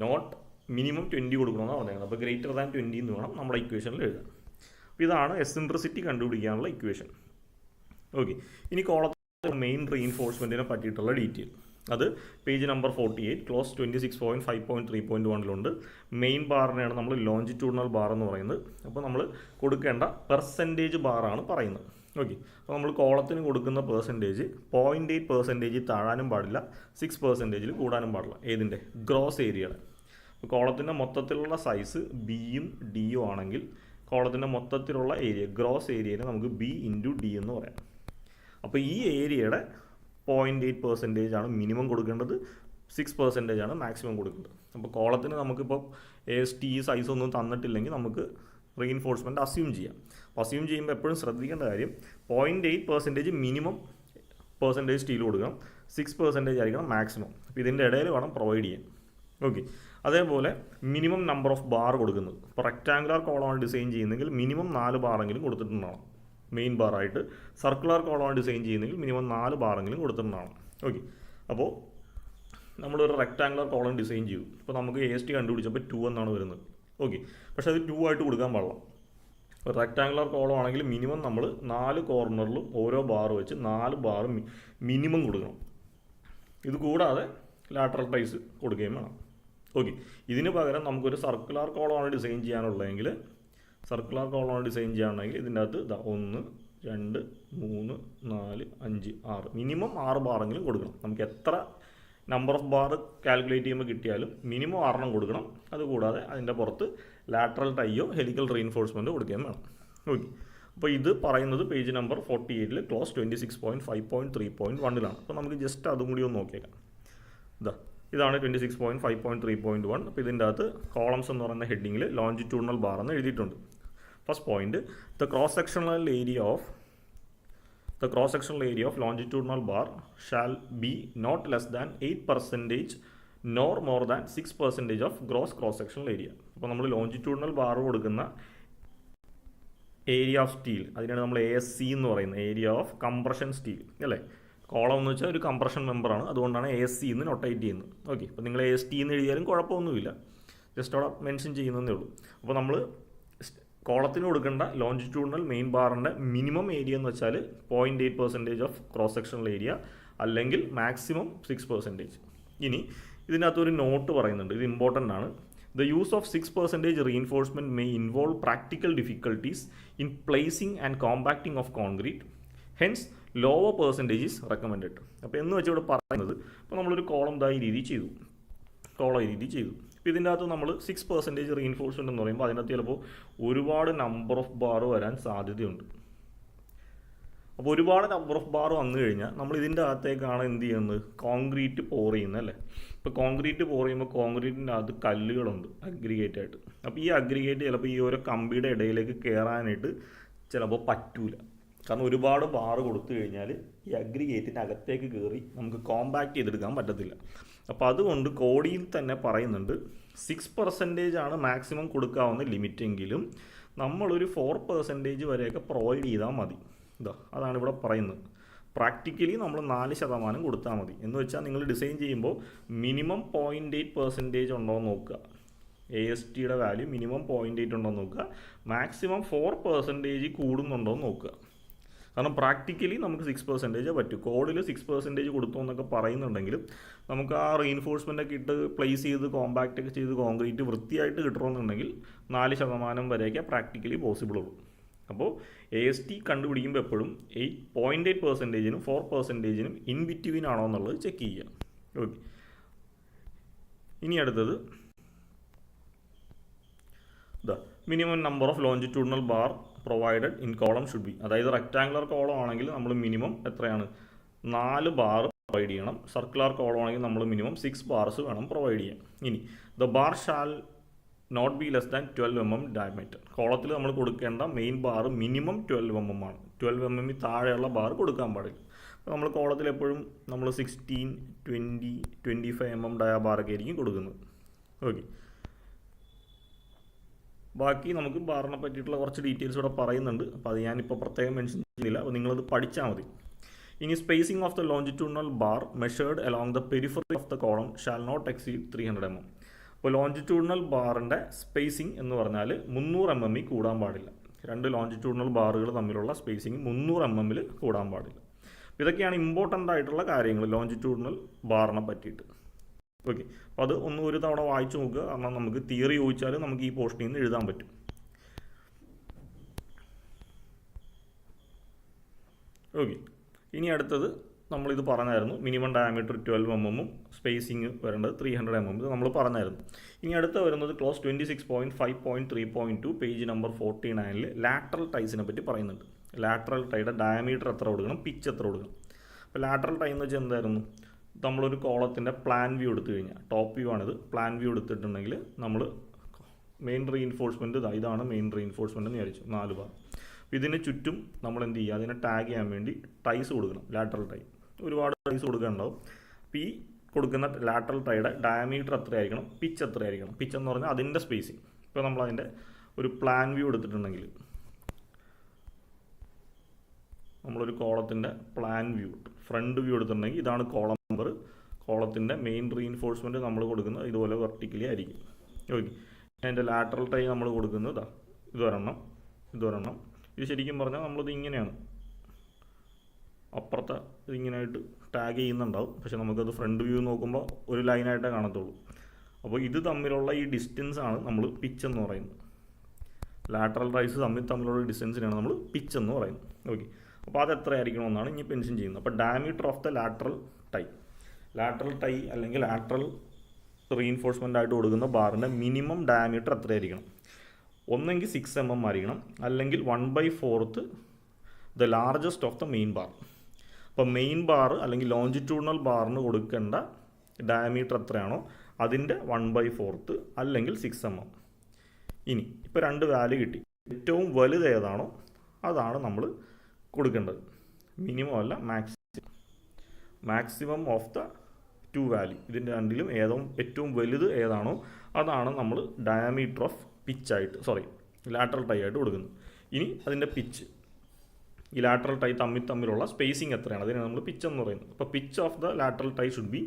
Note minimum 20 കൊടുക്കണമെന്നാണ് പറഞ്ഞത്. അപ്പോൾ greater than 20 എന്ന് വേണം നമ്മുടെ ഇക്വേഷനിൽ എഴുതാൻ. അപ്പോൾ ഇതാണ് എസെൻട്രിസിറ്റി കണ്ടുപിടിക്കാനുള്ള ഇക്വേഷൻ. ഓക്കെ, ഇനി കോളത്തിൻ്റെ മെയിൻ റീഇൻഫോഴ്സ്മെൻറ്റിനെ പറ്റിയിട്ടുള്ള ഡീറ്റെയിൽ അത് പേജ് നമ്പർ 48 ക്ലോസ് 26.5.3.1 മെയിൻ ബാറിനെയാണ് നമ്മൾ ലോഞ്ചിറ്റ്യൂഡിനൽ ബാർ എന്ന് പറയുന്നത്. അപ്പോൾ നമ്മൾ കൊടുക്കേണ്ട പെർസെൻറ്റേജ് ബാറാണ് പറയുന്നത്. ഓക്കെ, അപ്പോൾ നമ്മൾ കോളത്തിന് കൊടുക്കുന്ന പെർസെൻറ്റേജ് 0.8% താഴാനും പാടില്ല, 6% കൂടാനും പാടില്ല. ഏതിൻ്റെ? ഗ്രോസ് ഏരിയയുടെ. അപ്പോൾ കോളത്തിൻ്റെ മൊത്തത്തിലുള്ള സൈസ് ബിയും ഡിയും ആണെങ്കിൽ കോളത്തിൻ്റെ മൊത്തത്തിലുള്ള ഏരിയ ഗ്രോസ് ഏരിയനെ നമുക്ക് B ഇൻറ്റു D എന്ന് പറയാം. അപ്പോൾ ഈ ഏരിയയുടെ 0.8% ആണ് മിനിമം കൊടുക്കേണ്ടത്, 6% ആണ് മാക്സിമം കൊടുക്കുന്നത്. അപ്പോൾ കോളത്തിന് നമുക്കിപ്പോൾ AST സൈസ് ഒന്നും തന്നിട്ടില്ലെങ്കിൽ നമുക്ക് റീഇൻഫോഴ്സ്മെൻറ്റ് അസ്യൂം ചെയ്യാം. അപ്പോൾ അസ്യൂം ചെയ്യുമ്പോൾ എപ്പോഴും ശ്രദ്ധിക്കേണ്ട കാര്യം 0.8% മിനിമം പെർസെൻറ്റേജ് സ്റ്റീൽ കൊടുക്കണം, 6% ആയിരിക്കണം മാക്സിമം. അപ്പോൾ ഇതിൻ്റെ ഇടയിൽ വേണം പ്രൊവൈഡ് ചെയ്യാൻ. ഓക്കെ, അതേപോലെ മിനിമം നമ്പർ ഓഫ് ബാർ കൊടുക്കുന്നത്. ഇപ്പോൾ റെക്റ്റാങ്കുലർ കോളമാണ് ഡിസൈൻ ചെയ്യുന്നതെങ്കിൽ മിനിമം 4 ബാറെങ്കിലും കൊടുത്തിട്ടുണ്ടാവണം മെയിൻ ബാറായിട്ട്. സർക്കുലർ കോളമാണ് ഡിസൈൻ ചെയ്യുന്നതെങ്കിൽ മിനിമം 4 ബാറെങ്കിലും കൊടുത്തിട്ടുണ്ടാവണം. ഓക്കെ, അപ്പോൾ നമ്മളൊരു റെക്റ്റാങ്കുലർ കോളം ഡിസൈൻ ചെയ്തു. ഇപ്പോൾ നമുക്ക് AST കണ്ടുപിടിച്ചപ്പോൾ 2 എന്നാണ് വരുന്നത്. ഓക്കെ, പക്ഷേ അത് 2 ആയിട്ട് കൊടുക്കാൻ പാടില്ല. ഇപ്പോൾ റെക്റ്റാങ്കുലർ കോളം ആണെങ്കിൽ മിനിമം നമ്മൾ 4 കോർണറിലും ഓരോ ബാർ വെച്ച് 4 ബാർ മിനിമം കൊടുക്കണം. ഇത് കൂടാതെ ലാറ്ററൽ ടൈസ് കൊടുക്കുകയും വേണം. ഓക്കെ, ഇതിന് പകരം നമുക്കൊരു സർക്കുലർ കോളമാണ് ഡിസൈൻ ചെയ്യാനുള്ളതെങ്കിൽ ഇതിൻ്റെ അകത്ത് 1 2 3 4 5 6 മിനിമം 6 ബാറെങ്കിലും കൊടുക്കണം. നമുക്ക് എത്ര നമ്പർ ഓഫ് ബാർ കാൽക്കുലേറ്റ് ചെയ്യുമ്പോൾ കിട്ടിയാലും മിനിമം 6 കൊടുക്കണം. അതുകൂടാതെ അതിൻ്റെ പുറത്ത് ലാറ്ററൽ ടൈയോ ഹെലിക്കൽ റീഇൻഫോഴ്സ്മെൻറ്റോ കൊടുക്കുകയും വേണം. ഓക്കെ, അപ്പോൾ ഇത് പറയുന്നത് പേജ് നമ്പർ 48 ക്ലോസ് 26.5.3.1 അപ്പോൾ നമുക്ക് ജസ്റ്റ് അതും കൂടി ഒന്ന് നോക്കിയേക്കാം. ഇതാണ് 26.5.3.1. അപ്പോൾ ഇതിൻ്റെ അകത്ത് കോളംസ് എന്ന് പറയുന്ന ഹെഡിങ്ങിൽ ലോഞ്ചിറ്റ്യൂഡിനൽ ബാർ എന്ന് എഴുതിയിട്ടുണ്ട്. First point, the cross sectional area of longitudinal bar shall be not less than 8% nor more than 6% of gross cross sectional area. അപ്പോൾ നമ്മൾ ലോഞ്ചിറ്റ്യൂഡിനൽ ബാർ കൊടുക്കുന്ന ഏരിയ ഓഫ് സ്റ്റീൽ, അതിനാണ് നമ്മൾ ASC എന്ന് പറയുന്നത്, ഏരിയ ഓഫ് കംപ്രഷൻ സ്റ്റീൽ അല്ലേ. Column എന്ന് വെച്ചാൽ ഒരു കംപ്രഷൻ മെമ്പറാണ്, അതുകൊണ്ടാണ് ASC എന്ന് നൊട്ടേറ്റ് ചെയ്യുന്നത്. ഓക്കെ, അപ്പോൾ നിങ്ങൾ AST എന്ന് എഴുതിയാലും കുഴപ്പമൊന്നുമില്ല, ജസ്റ്റ് അവിടെ മെൻഷൻ ചെയ്യുന്നതേ ഉള്ളൂ. അപ്പോൾ നമ്മൾ കോളത്തിന് കൊടുക്കേണ്ട ലോഞ്ചിറ്റ്യൂഡിനൽ മെയിൻ ബാറിൻ്റെ മിനിമം ഏരിയ എന്ന് വെച്ചാൽ 0.8% ഓഫ് ക്രോസ് സെക്ഷണൽ ഏരിയ, അല്ലെങ്കിൽ മാക്സിമം 6%. ഇനി ഇതിനകത്തൊരു നോട്ട് പറയുന്നുണ്ട്, ഇത് ഇമ്പോർട്ടൻ്റ് ആണ്. The use of 6% reinforcement may involve practical difficulties in placing and compacting of concrete. Hence, lower percentage is recommended. അപ്പോൾ എന്ന് വെച്ചാൽ ഇവിടെ പറയുന്നത്, ഇപ്പോൾ നമ്മളൊരു കോളം ഈ രീതി ചെയ്തു. അപ്പോൾ ഇതിൻ്റെ അകത്ത് നമ്മൾ 6% റീഇൻഫോഴ്സ്മെൻറ്റ് എന്ന് പറയുമ്പോൾ അതിനകത്ത് ചിലപ്പോൾ ഒരുപാട് നമ്പർ ഓഫ് ബാർ വരാൻ സാധ്യതയുണ്ട്. അപ്പോൾ ഒരുപാട് നമ്പർ ഓഫ് ബാർ വന്നു കഴിഞ്ഞാൽ നമ്മൾ ഇതിൻ്റെ അകത്തേക്കാണ് എന്ത് ചെയ്യുന്നത്, കോൺക്രീറ്റ് പോർ ചെയ്യുന്നത് അല്ലേ. ഇപ്പോൾ കോൺക്രീറ്റ് പോർ ചെയ്യുമ്പോൾ കോൺക്രീറ്റിൻ്റെ അകത്ത് കല്ലുകളുണ്ട് അഗ്രിഗേറ്റ് ആയിട്ട്. അപ്പോൾ ഈ അഗ്രിഗേറ്റ് ചിലപ്പോൾ ഈ ഓരോ കമ്പിയുടെ ഇടയിലേക്ക് കയറാനായിട്ട് ചിലപ്പോൾ പറ്റൂല. കാരണം ഒരുപാട് ബാർ കൊടുത്തു കഴിഞ്ഞാൽ ഈ അഗ്രിഗേറ്റിൻ്റെ അകത്തേക്ക് കയറി നമുക്ക് കോമ്പാക്ട് ചെയ്തെടുക്കാൻ പറ്റത്തില്ല. അപ്പോൾ അതുകൊണ്ട് കോഡിയിൽ തന്നെ പറയുന്നുണ്ട് 6% ആണ് മാക്സിമം കൊടുക്കാവുന്ന ലിമിറ്റെങ്കിലും നമ്മളൊരു 4% വരെയൊക്കെ പ്രൊവൈഡ് ചെയ്താൽ മതി. അതാണ് ഇവിടെ പറയുന്നത്. പ്രാക്ടിക്കലി നമ്മൾ 4% കൊടുത്താൽ മതി. എന്ന് വെച്ചാൽ നിങ്ങൾ ഡിസൈൻ ചെയ്യുമ്പോൾ മിനിമം 0.8% ഉണ്ടോ എന്ന് നോക്കുക. ASTയുടെ വാല്യൂ മിനിമം 0.8 ഉണ്ടോ എന്ന് നോക്കുക, മാക്സിമം 4% കൂടുന്നുണ്ടോ എന്ന് നോക്കുക. കാരണം പ്രാക്ടിക്കലി നമുക്ക് 6% പറ്റും. കോഡിൽ 6% കൊടുത്തു എന്നൊക്കെ പറയുന്നുണ്ടെങ്കിലും നമുക്ക് ആ റീഇൻഫോഴ്സ്മെൻ്റ് ഒക്കെ ഇട്ട് പ്ലേസ് ചെയ്ത് കോമ്പാക്റ്റ് ഒക്കെ ചെയ്ത് കോൺക്രീറ്റ് വൃത്തിയായിട്ട് കിട്ടണമെന്നുണ്ടെങ്കിൽ 4% വരെയൊക്കെ പ്രാക്ടിക്കലി പോസിബിൾ ഉള്ളൂ. അപ്പോൾ AST കണ്ടുപിടിക്കുമ്പോൾ എപ്പോഴും 0.8%-നും 4%-നും ഇൻ ബിറ്റ്വീൻ ആണോ എന്നുള്ളത് ചെക്ക് ചെയ്യുക. ഓക്കെ, ഇനി അടുത്തത് minimum number of longitudinal bar provided in column should be. അതായത് റെക്റ്റാങ്കുലർ കോളം ആണെങ്കിൽ നമ്മൾ മിനിമം എത്രയാണ്, 4 ബാർ പ്രൊവൈഡ് ചെയ്യണം. സർക്കുലർ കോളം ആണെങ്കിൽ നമ്മൾ മിനിമം 6 ബാർസ് വേണം പ്രൊവൈഡ് ചെയ്യാൻ. ഇനി the bar shall not be less than 12 mm diameter. കോളത്തിൽ നമ്മൾ കൊടുക്കേണ്ട മെയിൻ ബാർ മിനിമം 12 mm ആണ്. 12 mm താഴെയുള്ള ബാർ കൊടുക്കാൻ പാടില്ല. അപ്പോൾ നമ്മൾ കോളത്തിൽ എപ്പോഴും നമ്മൾ 16, 20, 25 mm ഡയ ബാറൊക്കെ ആയിരിക്കും കൊടുക്കുന്നത്. ഓക്കെ, ബാക്കി നമുക്ക് ബാറിനെ പറ്റിയിട്ടുള്ള കുറച്ച് ഡീറ്റെയിൽസ് ഇവിടെ പറയുന്നുണ്ട്. അപ്പോൾ അത് ഞാനിപ്പോൾ പ്രത്യേകം മെൻഷൻ ചെയ്യുന്നില്ല, അപ്പോൾ നിങ്ങളത് പഠിച്ചാൽ മതി. ഇനി spacing of the longitudinal bar measured along the periphery of the column shall not exceed 300 mm. അപ്പോൾ ലോഞ്ചിറ്റ്യൂഡിനൽ ബാറിൻ്റെ സ്പേസിംഗ് എന്ന് പറഞ്ഞാൽ 300 mm കൂടാൻ പാടില്ല. 2 ലോഞ്ചിറ്റ്യൂഡിനൽ ബാറുകൾ തമ്മിലുള്ള സ്പേസിംഗ് 300 mm കൂടാൻ പാടില്ല. ഇതൊക്കെയാണ് ഇമ്പോർട്ടൻ്റ് ആയിട്ടുള്ള കാര്യങ്ങൾ ലോഞ്ചിറ്റ്യൂഡിനൽ ബാറിനെ പറ്റിയിട്ട്. ഓക്കെ, അപ്പോൾ അത് ഒരു തവണ വായിച്ചു നോക്കുക. കാരണം നമുക്ക് തിയറി ചോദിച്ചാൽ നമുക്ക് ഈ പോർഷനിൽ നിന്ന് എഴുതാൻ പറ്റും. ഓക്കെ, ഇനി അടുത്തത് നമ്മളിത് പറഞ്ഞായിരുന്നു, മിനിമം ഡയമീറ്റർ 12 mm, സ്പേസിങ് വരേണ്ടത് 300 mm, ഇത് നമ്മൾ പറഞ്ഞായിരുന്നു. ഇനി അടുത്ത വരുന്നത് ക്ലോസ് 26.5.3.2 പേജ് നമ്പർ 49 ലാറ്ററൽ ടൈസിനെ പറ്റി പറയുന്നുണ്ട്. ലാറ്ററൽ ടൈയുടെ ഡയമീറ്റർ എത്ര കൊടുക്കണം, പിച്ച് എത്ര കൊടുക്കണം. അപ്പോൾ ലാറ്ററൽ ടൈ എന്ന് വെച്ചാൽ എന്തായിരുന്നു, നമ്മളൊരു കോളത്തിൻ്റെ പ്ലാൻ വ്യൂ എടുത്തു കഴിഞ്ഞാൽ, ടോപ്പ് വ്യൂ ആണിത്, പ്ലാൻ വ്യൂ എടുത്തിട്ടുണ്ടെങ്കിൽ നമ്മൾ മെയിൻ റീഇൻഫോഴ്സ്മെൻറ്റ് ഇതാണ് മെയിൻ റീഇൻഫോഴ്സ്മെൻറ്റ് എന്ന് വിചാരിച്ചു 4 ബാർ. ഇതിന് ചുറ്റും നമ്മൾ എന്ത് ചെയ്യുക, അതിനെ ടാഗ് ചെയ്യാൻ വേണ്ടി ടൈസ് കൊടുക്കണം, ലാറ്ററൽ ടൈ. ഒരുപാട് ടൈസ് കൊടുക്കാനുണ്ടാവും. അപ്പോൾ ഈ കൊടുക്കുന്ന ലാറ്ററൽ ടൈയുടെ ഡയമീറ്റർ എത്രയായിരിക്കണം, പിച്ച് എത്രയായിരിക്കണം. പിച്ച് എന്ന് പറഞ്ഞാൽ അതിൻ്റെ സ്പേസിങ്. ഇപ്പോൾ നമ്മളതിൻ്റെ ഒരു പ്ലാൻ വ്യൂ എടുത്തിട്ടുണ്ടെങ്കിൽ, നമ്മളൊരു കോളത്തിൻ്റെ പ്ലാൻ വ്യൂ ഫ്രണ്ട് വ്യൂ എടുത്തിട്ടുണ്ടെങ്കിൽ ഇതാണ് കോളം നമ്പർ. കോളത്തിൻ്റെ മെയിൻ റീഇൻഫോഴ്സ്മെൻറ്റ് നമ്മൾ കൊടുക്കുന്നത് ഇതുപോലെ വെർട്ടിക്കലി ആയിരിക്കും. ഓക്കെ, അതിൻ്റെ ലാറ്ററൽ ടൈ നമ്മൾ കൊടുക്കുന്നത് ഇതൊരെണ്ണം. ഇത് ശരിക്കും പറഞ്ഞാൽ നമ്മളിത് ഇങ്ങനെയാണ്, അപ്പുറത്തെ ഇതിങ്ങനെയായിട്ട് ടാഗ് ചെയ്യുന്നുണ്ടാവും. പക്ഷെ നമുക്കത് ഫ്രണ്ട് വ്യൂ നോക്കുമ്പോൾ ഒരു ലൈനായിട്ടേ കാണത്തുള്ളൂ. അപ്പോൾ ഇത് തമ്മിലുള്ള ഈ ഡിസ്റ്റൻസ് ആണ് നമ്മൾ പിച്ച് എന്ന് പറയുന്നത്. ലാറ്ററൽ ടൈസ് തമ്മിലുള്ള ഡിസ്റ്റൻസിനാണ് നമ്മൾ പിച്ച് എന്ന് പറയുന്നത്. ഓക്കെ, അപ്പോൾ അത് എത്രയായിരിക്കണമെന്നാണ് ഇനി മെൻഷൻ ചെയ്യുന്നത്. അപ്പോൾ diameter of the lateral tie അല്ലെങ്കിൽ ലാറ്ററൽ റീഇൻഫോഴ്സ്മെൻ്റ് ആയിട്ട് കൊടുക്കുന്ന ബാറിൻ്റെ മിനിമം ഡയമീറ്റർ എത്രയായിരിക്കണം? ഒന്നെങ്കിൽ 6 mm ആയിരിക്കണം, അല്ലെങ്കിൽ 1/4 the largest of the main bar. അപ്പോൾ മെയിൻ ബാർ അല്ലെങ്കിൽ ലോഞ്ചിറ്റ്യൂഡിനൽ ബാറിന് കൊടുക്കേണ്ട ഡയമീറ്റർ എത്രയാണോ അതിൻ്റെ 1/4 അല്ലെങ്കിൽ 6 mm. ഇനി ഇപ്പോൾ 2 വാല്യൂ കിട്ടി. ഏറ്റവും വലുത് ഏതാണോ അതാണ് നമ്മൾ കൊടുക്കേണ്ടത്. മിനിമം അല്ല, മാക്സിമം ഓഫ് ദ 2 വാല്യൂ. ഇതിൻ്റെ രണ്ടിലും ഏറ്റവും വലുത് ഏതാണോ അതാണ് നമ്മൾ ഡയമീറ്റർ ഓഫ് ലാറ്ററൽ ടൈ ആയിട്ട് കൊടുക്കുന്നത്. ഇനി അതിൻ്റെ പിച്ച്, ഈ ലാറ്ററൽ ടൈ തമ്മിലുള്ള സ്പേസിങ് എത്രയാണ്, അതിനെ നമ്മൾ പിച്ച് എന്ന് പറയുന്നത്. അപ്പോൾ pitch of the lateral tie should be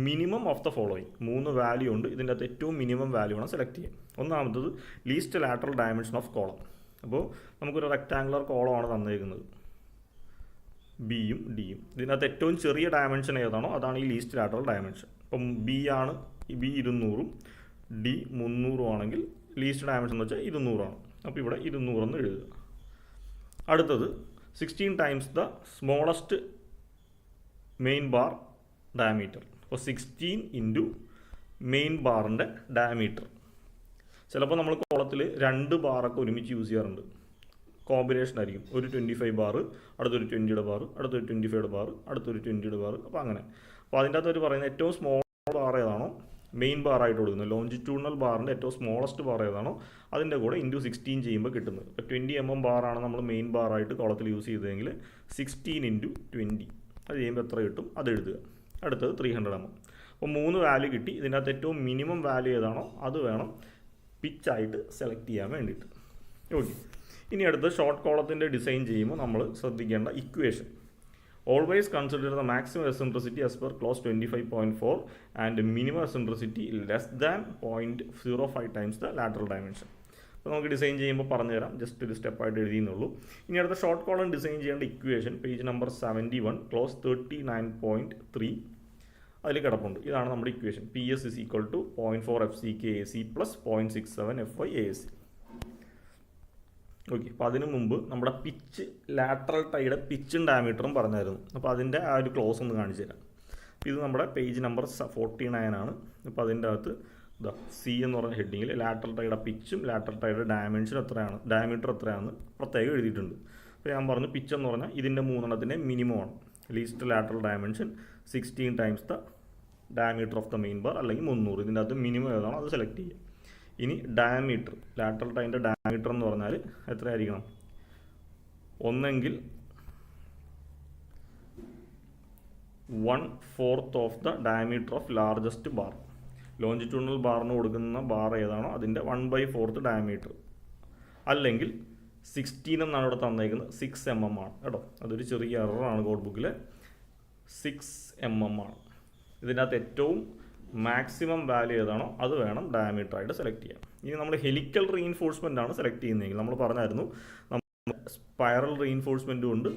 minimum of the following. 3 value ഉണ്ട്, ഇതിൻ്റെ അകത്ത് ഏറ്റവും മിനിമം വാല്യൂ ആണ് സെലക്ട് ചെയ്യുക. ഒന്നാമത്തത് least lateral dimension of column. അപ്പോൾ നമുക്കൊരു റെക്ടാങ്കുലർ കോളമാണ് തന്നിരിക്കുന്നത്, ബിയും ഡിയും. ഇതിനകത്ത് ഏറ്റവും ചെറിയ ഡയമെൻഷൻ ഏതാണോ അതാണ് ഈ ലീസ്റ്റ് ലാറ്ററൽ ഡയമെൻഷൻ. ഇപ്പം ബി 200 ഡി 300 ആണെങ്കിൽ ലീസ്റ്റ് ഡയമെൻഷൻ എന്ന് വെച്ചാൽ 200 ആണ്. അപ്പോൾ ഇവിടെ 200 എന്ന് എഴുതുക. അടുത്തത് 16 times the smallest main bar diameter. അപ്പോൾ 16 ഇൻറ്റു മെയിൻ ബാറിൻ്റെ ഡയമീറ്റർ. ചിലപ്പോൾ നമ്മൾ കോളത്തിൽ 2 ബാറൊക്കെ ഒരുമിച്ച് യൂസ് ചെയ്യാറുണ്ട്. കോമ്പിനേഷൻ ആയിരിക്കും. ഒരു 25 ബാർ, അടുത്തൊരു 20 ബാർ, അടുത്തൊരു 25 ബാർ, അടുത്തൊരു 20 ബാർ. അപ്പോൾ അങ്ങനെ. അപ്പോൾ അതിൻ്റെ അകത്ത് അവർ പറയുന്നത് ഏറ്റവും സ്മോൾ ബാർ ഏതാണോ മെയിൻ ബാറായിട്ട് കൊടുക്കുന്നത്, ലോഞ്ചിറ്റ്യൂഡിനൽ ബാറിൻ്റെ ഏറ്റവും സ്മോളസ്റ്റ് ബാർ ഏതാണോ അതിൻ്റെ കൂടെ ഇൻറ്റു 16 ചെയ്യുമ്പോൾ കിട്ടുന്നത്. ഇപ്പോൾ 20 mm ബാറാണ് നമ്മൾ മെയിൻ ബാറായിട്ട് കോളത്തിൽ യൂസ് ചെയ്തതെങ്കിൽ 16 ഇൻറ്റു 20 അത് ചെയ്യുമ്പോൾ എത്ര കിട്ടും അത് എഴുതുക. അടുത്തത് 300 mm. അപ്പോൾ 3 വാല്യൂ കിട്ടി. ഇതിനകത്ത് ഏറ്റവും മിനിമം വാല്യൂ ഏതാണോ അത് വേണം പിച്ചായിട്ട് സെലക്ട് ചെയ്യാൻ വേണ്ടിയിട്ട്. ഓക്കെ, ഇനി അടുത്ത് ഷോർട്ട് കോളത്തിൻ്റെ ഡിസൈൻ ചെയ്യുമ്പോൾ നമ്മൾ ശ്രദ്ധിക്കേണ്ട equation. Always consider the maximum eccentricity as per clause 25.4 and minimum eccentricity less than 0.05 times the lateral dimension. അപ്പോൾ നമുക്ക് ഡിസൈൻ ചെയ്യുമ്പോൾ പറഞ്ഞുതരാം, ജസ്റ്റ് ഒരു സ്റ്റെപ്പായിട്ട് എഴുതിയെന്നുള്ളൂ. ഇനി അടുത്ത ഷോർട്ട് കോളം ഡിസൈൻ ചെയ്യേണ്ട ഇക്വേഷൻ പേജ് നമ്പർ 71 ക്ലോസ് 39.3 അതിൽ കിടപ്പുണ്ട്. ഇതാണ് നമ്മുടെ equation. PS is equal to 0.4 FCK AC plus 0.67 FY ASC. Okay, അപ്പോൾ അതിന് മുമ്പ് നമ്മുടെ പിച്ച് ലാറ്ററൽ ടൈയുടെ പിച്ചും ഡയമീറ്ററും പറഞ്ഞായിരുന്നു. അപ്പോൾ അതിൻ്റെ ആ ഒരു ക്ലോസ് ഒന്ന് കാണിച്ചു തരാം. ഇത് നമ്മുടെ പേജ് നമ്പർ 49 ആണ്. അപ്പോൾ അതിൻ്റെ അകത്ത് സി എന്ന് പറഞ്ഞ ഹെഡിങ്ങിൽ ലാറ്ററൽ ടൈയുടെ പിച്ചും ലാറ്ററൽ ടൈയുടെ ഡയമീറ്റർ എത്രയാണെന്ന് പ്രത്യേകം എഴുതിയിട്ടുണ്ട്. അപ്പോൾ ഞാൻ പറഞ്ഞു പിച്ച് എന്ന് പറഞ്ഞാൽ ഇതിൻ്റെ 3 മിനിമമാണ്. Least lateral dimension 16 times the diameter of the main bar അല്ലെങ്കിൽ 300. ഇതിൻ്റെ അകത്ത് മിനിമം ഏതാണോ അത് സെലക്ട് ചെയ്യുക. ഇനി ഡയമീറ്റർ, ലാറ്ററൽ ടൈൻ്റെ ഡയമീറ്റർ എന്ന് പറഞ്ഞാൽ എത്രയായിരിക്കണം? ഒന്നെങ്കിൽ 1/4 of the diameter of largest bar. Longitudinal ബാറിന് കൊടുക്കുന്ന ബാർ ഏതാണോ അതിൻ്റെ 1/4 ഡയമീറ്റർ, അല്ലെങ്കിൽ 16 എന്നാണ് ഇവിടെ തന്നേക്കുന്നത്, 6 mm ആണ് കേട്ടോ. അതൊരു ചെറിയ എററാണ് കോഡ് ബുക്കിൽ. 6 mm ആണ്. ഇതിനകത്ത് ഏറ്റവും മാക്സിമം വാല്യൂ ഏതാണോ അത് വേണം ഡയമീറ്റർ ആയിട്ട് സെലക്ട് ചെയ്യാം. ഇനി നമ്മൾ ഹെലിക്കൽ റീഇൻഫോഴ്സ്മെൻ്റ് ആണ് സെലക്ട് ചെയ്യുന്നതെങ്കിൽ നമ്മൾ പറഞ്ഞായിരുന്നു നമ്മൾ സ്പൈറൽ റീഇൻഫോഴ്സ്മെൻറ്റും ഉണ്ട്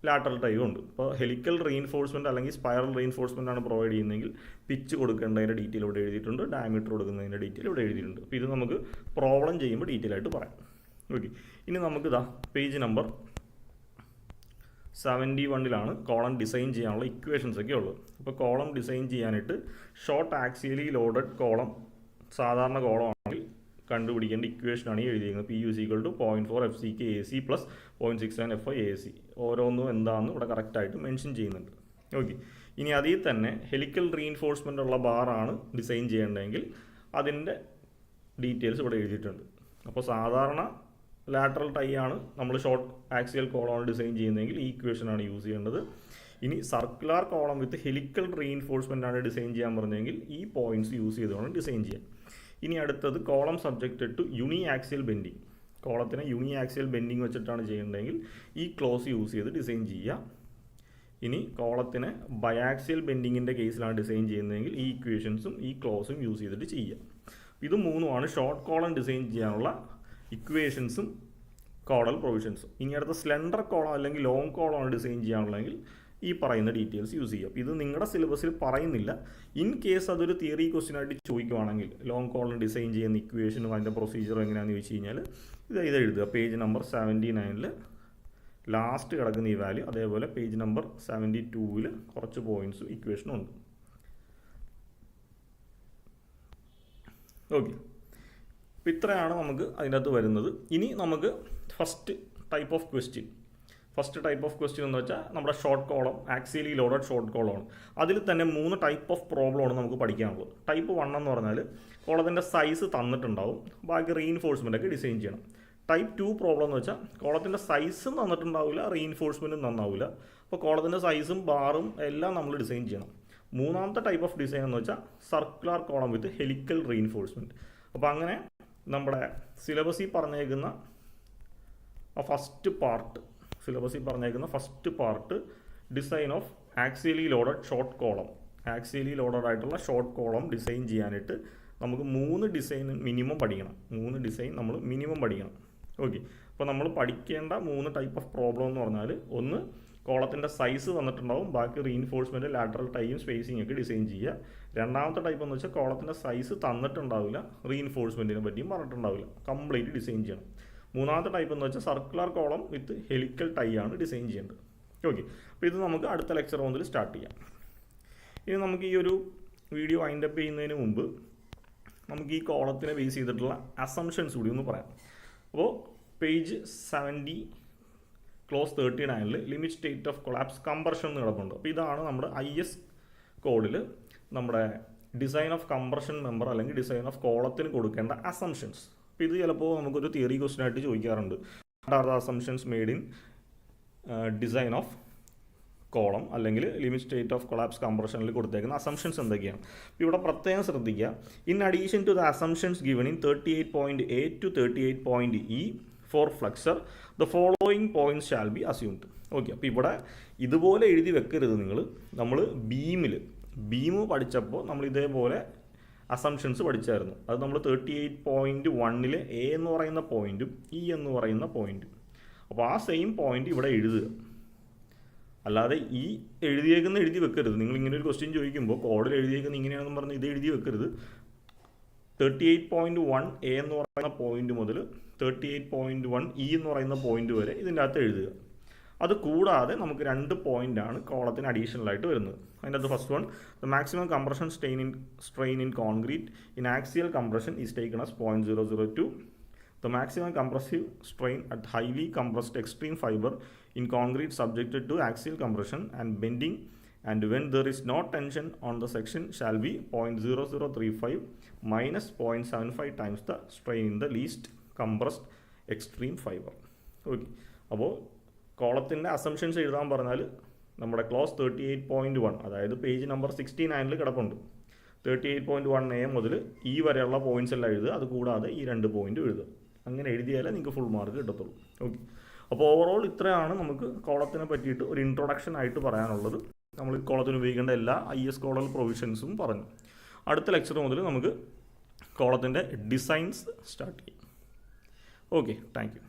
ലാറ്ററൽ ടൈയും ഉണ്ട്. അപ്പോൾ ഹെലിക്കൽ റീഇൻഫോഴ്സ്മെൻറ്റ് അല്ലെങ്കിൽ സ്പൈറൽ റീഇൻഫോഴ്സ്മെൻ്റ് ആണ് പ്രൊവൈഡ് ചെയ്യുന്നതെങ്കിൽ പിച്ച് കൊടുക്കേണ്ടതിൻ്റെ ഡീറ്റെയിൽ ഇവിടെ എഴുതിയിട്ടുണ്ട്, ഡയമീറ്റർ കൊടുക്കുന്നതിൻ്റെ ഡീറ്റെയിൽ ഇവിടെ എഴുതിയിട്ടുണ്ട്. അപ്പോൾ ഇത് നമുക്ക് പ്രോബ്ലം ചെയ്യുമ്പോൾ ഡീറ്റെയിൽ ആയിട്ട് പറയാം. ഓക്കെ, ഇനി നമുക്ക് പേജ് നമ്പർ 71 കോളം ഡിസൈൻ ചെയ്യാനുള്ള ഇക്വേഷൻസ് ഒക്കെ ഉള്ളത്. അപ്പോൾ കോളം ഡിസൈൻ ചെയ്യാനായിട്ട് ഷോർട്ട് ആക്സിയലി ലോഡഡ് കോളം സാധാരണ കോളം ആണെങ്കിൽ കണ്ടുപിടിക്കേണ്ട ഇക്വേഷനാണ് ഈ എഴുതിയിരിക്കുന്നത്. PU is equal to 0.4 FCK AC plus 0.67 FY AC. ഓരോന്നും എന്താണെന്ന് ഇവിടെ കറക്റ്റായിട്ട് മെൻഷൻ ചെയ്യുന്നുണ്ട്. ഓക്കെ, ഇനി അതിൽ തന്നെ ഹെലിക്കൽ റീഇൻഫോഴ്സ്മെൻ്റ് ഉള്ള ബാറാണ് ഡിസൈൻ ചെയ്യേണ്ടതെങ്കിൽ അതിൻ്റെ ഡീറ്റെയിൽസ് ഇവിടെ എഴുതിയിട്ടുണ്ട്. അപ്പോൾ സാധാരണ ലാറ്ററൽ ടൈ ആണ് നമ്മൾ ഷോർട്ട് ആക്സിയൽ കോളമാണ് ഡിസൈൻ ചെയ്യുന്നതെങ്കിൽ ഈ ഇക്വേഷനാണ് യൂസ് ചെയ്യേണ്ടത്. ഇനി circular column with helical reinforcement ആണ് ഡിസൈൻ ചെയ്യാൻ പറഞ്ഞെങ്കിൽ ഈ പോയിന്റ്സ് യൂസ് ചെയ്തുകൊണ്ട് ഡിസൈൻ ചെയ്യാം. ഇനി അടുത്തത് column subjected to uniaxial bending. കോളത്തിനെ യൂണി ആക്സിയൽ ബെൻഡിങ് വെച്ചിട്ടാണ് ചെയ്യേണ്ടതെങ്കിൽ ഈ ക്ലോസ് യൂസ് ചെയ്ത് ഡിസൈൻ ചെയ്യുക. ഇനി കോളത്തിനെ ബയാക്സിയൽ ബെൻഡിങ്ങിൻ്റെ കേസിലാണ് ഡിസൈൻ ചെയ്യുന്നതെങ്കിൽ ഈ ഇക്വേഷൻസും ഈ ക്ലോസും യൂസ് ചെയ്തിട്ട് ചെയ്യുക. ഇത് മൂന്നുമാണ് ഷോർട്ട് കോളം ഡിസൈൻ ചെയ്യാനുള്ള ഇക്വേഷൻസും കോഡൽ പ്രൊവിഷൻസും. ഇനി അടുത്ത സ്ലെൻഡർ കോളം അല്ലെങ്കിൽ ലോങ് കോളമാണ് ഡിസൈൻ ചെയ്യാനുള്ളതെങ്കിൽ ഈ പറയുന്ന ഡീറ്റെയിൽസ് യൂസ് ചെയ്യാം. ഇത് നിങ്ങളുടെ സിലബസിൽ പറയുന്നില്ല. ഇൻ കേസ് അതൊരു തിയറി ക്വസ്റ്റ്യൻ ആയിട്ട് ചോദിക്കുവാണെങ്കിൽ ലോങ് കോളം ഡിസൈൻ ചെയ്യുന്ന ഇക്വേഷനും അതിൻ്റെ പ്രൊസീജിയറും എങ്ങനെയാണെന്ന് ചോദിച്ചു കഴിഞ്ഞാൽ ഇത് എഴുതുക. പേജ് നമ്പർ 79-ൽ ലാസ്റ്റ് കിടക്കുന്ന ഈ വാല്യൂ, അതേപോലെ പേജ് നമ്പർ 72-ൽ കുറച്ച് പോയിൻറ്റ്സും ഇക്വേഷനും ഉണ്ട്. ഓക്കെ, അപ്പോൾ ഇത്രയാണ് നമുക്ക് അതിനകത്ത് വരുന്നത്. ഇനി നമുക്ക് ഫസ്റ്റ് ടൈപ്പ് ഓഫ് ക്വസ്റ്റ്യൻ എന്ന് വെച്ചാൽ നമ്മുടെ short column, axially loaded short കോളമാണ്. അതിൽ തന്നെ 3 ടൈപ്പ് ഓഫ് പ്രോബ്ലമാണ് നമുക്ക് പഠിക്കാനുള്ളത്. ടൈപ്പ് 1 എന്ന് പറഞ്ഞാൽ കോളത്തിൻ്റെ സൈസ് തന്നിട്ടുണ്ടാവും, ബാക്കി റീഇൻഫോഴ്സ്മെൻ്റ് ഒക്കെ ഡിസൈൻ ചെയ്യണം. ടൈപ്പ് 2 പ്രോബ്ലം എന്ന് വെച്ചാൽ കോളത്തിൻ്റെ സൈസും തന്നിട്ടുണ്ടാവില്ല, റീഇൻഫോഴ്സ്മെൻറ്റും നന്നാവില്ല. അപ്പോൾ കോളത്തിൻ്റെ സൈസും ബാറും എല്ലാം നമ്മൾ ഡിസൈൻ ചെയ്യണം. മൂന്നാമത്തെ ടൈപ്പ് ഓഫ് ഡിസൈൻ എന്ന് വെച്ചാൽ circular column with helical reinforcement. അപ്പോൾ അങ്ങനെ നമ്മുടെ സിലബസിൽ പറഞ്ഞേക്കുന്ന first part design of axially loaded short column. Axially loaded ആയിട്ടുള്ള ഷോർട്ട് കോളം ഡിസൈൻ ചെയ്യാനായിട്ട് നമുക്ക് 3 ഡിസൈൻ മിനിമം പഠിക്കണം. 3 ഡിസൈൻ നമ്മൾ മിനിമം പഠിക്കണം. ഓക്കെ, അപ്പോൾ നമ്മൾ പഠിക്കേണ്ട 3 ടൈപ്പ് ഓഫ് പ്രോബ്ലം എന്ന് പറഞ്ഞാൽ, ഒന്ന് കോളത്തിൻ്റെ സൈസ് തന്നിട്ടുണ്ടാവും, ബാക്കി റീഇൻഫോഴ്സ്മെൻറ്റ്, ലാറ്ററൽ ടൈയും സ്പേസിംഗ് ഒക്കെ ഡിസൈൻ ചെയ്യുക. രണ്ടാമത്തെ ടൈപ്പ് എന്ന് വെച്ചാൽ കോളത്തിൻ്റെ സൈസ് തന്നിട്ടുണ്ടാവില്ല, റീഇൻഫോഴ്സ്മെൻറ്റിനെ പറ്റിയും പറഞ്ഞിട്ടുണ്ടാവില്ല, കംപ്ലീറ്റ് ഡിസൈൻ ചെയ്യണം. മൂന്നാമത്തെ ടൈപ്പ് എന്ന് വെച്ചാൽ circular column with helical tie ആണ് ഡിസൈൻ ചെയ്യേണ്ടത്. ഓക്കെ, അപ്പോൾ ഇത് നമുക്ക് അടുത്ത ലെക്ചർ മുതൽ സ്റ്റാർട്ട് ചെയ്യാം. ഇനി നമുക്ക് ഈ ഒരു വീഡിയോ വൈൻഡ് അപ്പ് ചെയ്യുന്നതിന് മുമ്പ് നമുക്ക് ഈ കോളത്തിനെ ബേസ് ചെയ്തിട്ടുള്ള അസംഷൻസ് കൂടി ഒന്ന് പറയാം. അപ്പോൾ പേജ് 70 ക്ലോസ് 39-ൽ limit state of collapse compression എന്ന് കിടപ്പുണ്ട്. അപ്പോൾ ഇതാണ് നമ്മുടെ IS കോഡിൽ നമ്മുടെ ഡിസൈൻ ഓഫ് കംപ്രഷൻ മെമ്പർ അല്ലെങ്കിൽ ഡിസൈൻ ഓഫ് കോളത്തിന് കൊടുക്കേണ്ട അസംഷൻസ്. അപ്പോൾ ഇത് ചിലപ്പോൾ നമുക്കൊരു തിയറി ക്വസ്റ്റ്യൻ ആയിട്ട് ചോദിക്കാറുണ്ട്. What are the assumptions made in design of column അല്ലെങ്കിൽ ലിമിറ്റ് സ്റ്റേറ്റ് ഓഫ് കൊളാപ്സ് കംപ്രഷനിൽ കൊടുത്തേക്കുന്ന അസംഷൻസ് എന്തൊക്കെയാണ്? ഇവിടെ പ്രത്യേകം ശ്രദ്ധിക്കുക. In addition to the assumptions given in 38.A to 38.E for flexure the following points shall be assumed. Okay, അപ്പോൾ ഇവിടെ ഇതുപോലെ എഴുതി വെക്കരുത് നിങ്ങൾ. നമ്മൾ ബീം പഠിച്ചപ്പോൾ നമ്മൾ ഇതേപോലെ അസംഷൻസ് പഠിച്ചായിരുന്നു. അത് നമ്മൾ 38.1-ൽ A എന്ന് പറയുന്ന പോയിന്റും E എന്ന് പറയുന്ന പോയിന്റും. അപ്പോൾ ആ സെയിം പോയിന്റ് ഇവിടെ എഴുതുക, അല്ലാതെ ഈ എഴുതി വെക്കരുത്. നിങ്ങൾ ഇങ്ങനെ ഒരു ക്വസ്റ്റ്യൻ ചോദിക്കുമ്പോൾ കോഡിൽ എഴുതിയേക്കുന്ന ഇങ്ങനെയാണെന്ന് പറഞ്ഞ് ഇത് എഴുതി വെക്കരുത്. 38.1A എന്ന് പറയുന്ന പോയിന്റ് മുതൽ 38.1E എന്ന് പറയുന്ന പോയിന്റ് വരെ ഇതിൻ്റെ അകത്ത് എഴുതുക. അത് കൂടാതെ നമുക്ക് 2 പോയിന്റാണ് കോളത്തിന് അഡീഷണൽ ആയിട്ട് വരുന്നത്. അതിൻ്റെ അകത്ത് first one, the maximum compression strain in concrete in axial compression is taken as 0.002. The maximum compressive strain at highly compressed extreme fiber in concrete subjected to axial compression and bending, and when there is no tension on the section shall be 0.0035 minus 0.75 times the strain in the least compressed extreme fiber. Okay, അപ്പോൾ കോളത്തിൻ്റെ assumptions എഴുതാൻ പറഞ്ഞാൽ നമ്മുടെ close 38.1, അതായത് page number 69-ൽ കിടപ്പുണ്ട്. 38.1A മുതൽ E വരെയുള്ള points എല്ലാം എഴുതുക. അത് കൂടാതെ ഈ 2 പോയിന്റ് എഴുതുക. അങ്ങനെ എഴുതിയാലേ നിങ്ങൾക്ക് ഫുൾ മാർക്ക് കിട്ടത്തുള്ളൂ. ഓക്കെ, അപ്പോൾ ഓവറോൾ ഇത്രയാണ് നമുക്ക് കോളത്തിനെ പറ്റിയിട്ട് ഒരു ഇൻട്രൊഡക്ഷൻ ആയിട്ട് പറയാനുള്ളത്. നമ്മൾ കോളത്തിന് ഉപയോഗിക്കേണ്ട എല്ലാ IS കോഡൽ പ്രൊവിഷൻസും പറഞ്ഞു. അടുത്ത ലെക്ചർ മുതൽ നമുക്ക് കോളത്തിൻ്റെ ഡിസൈൻസ് സ്റ്റാർട്ട് ചെയ്യും. Okay, thank you.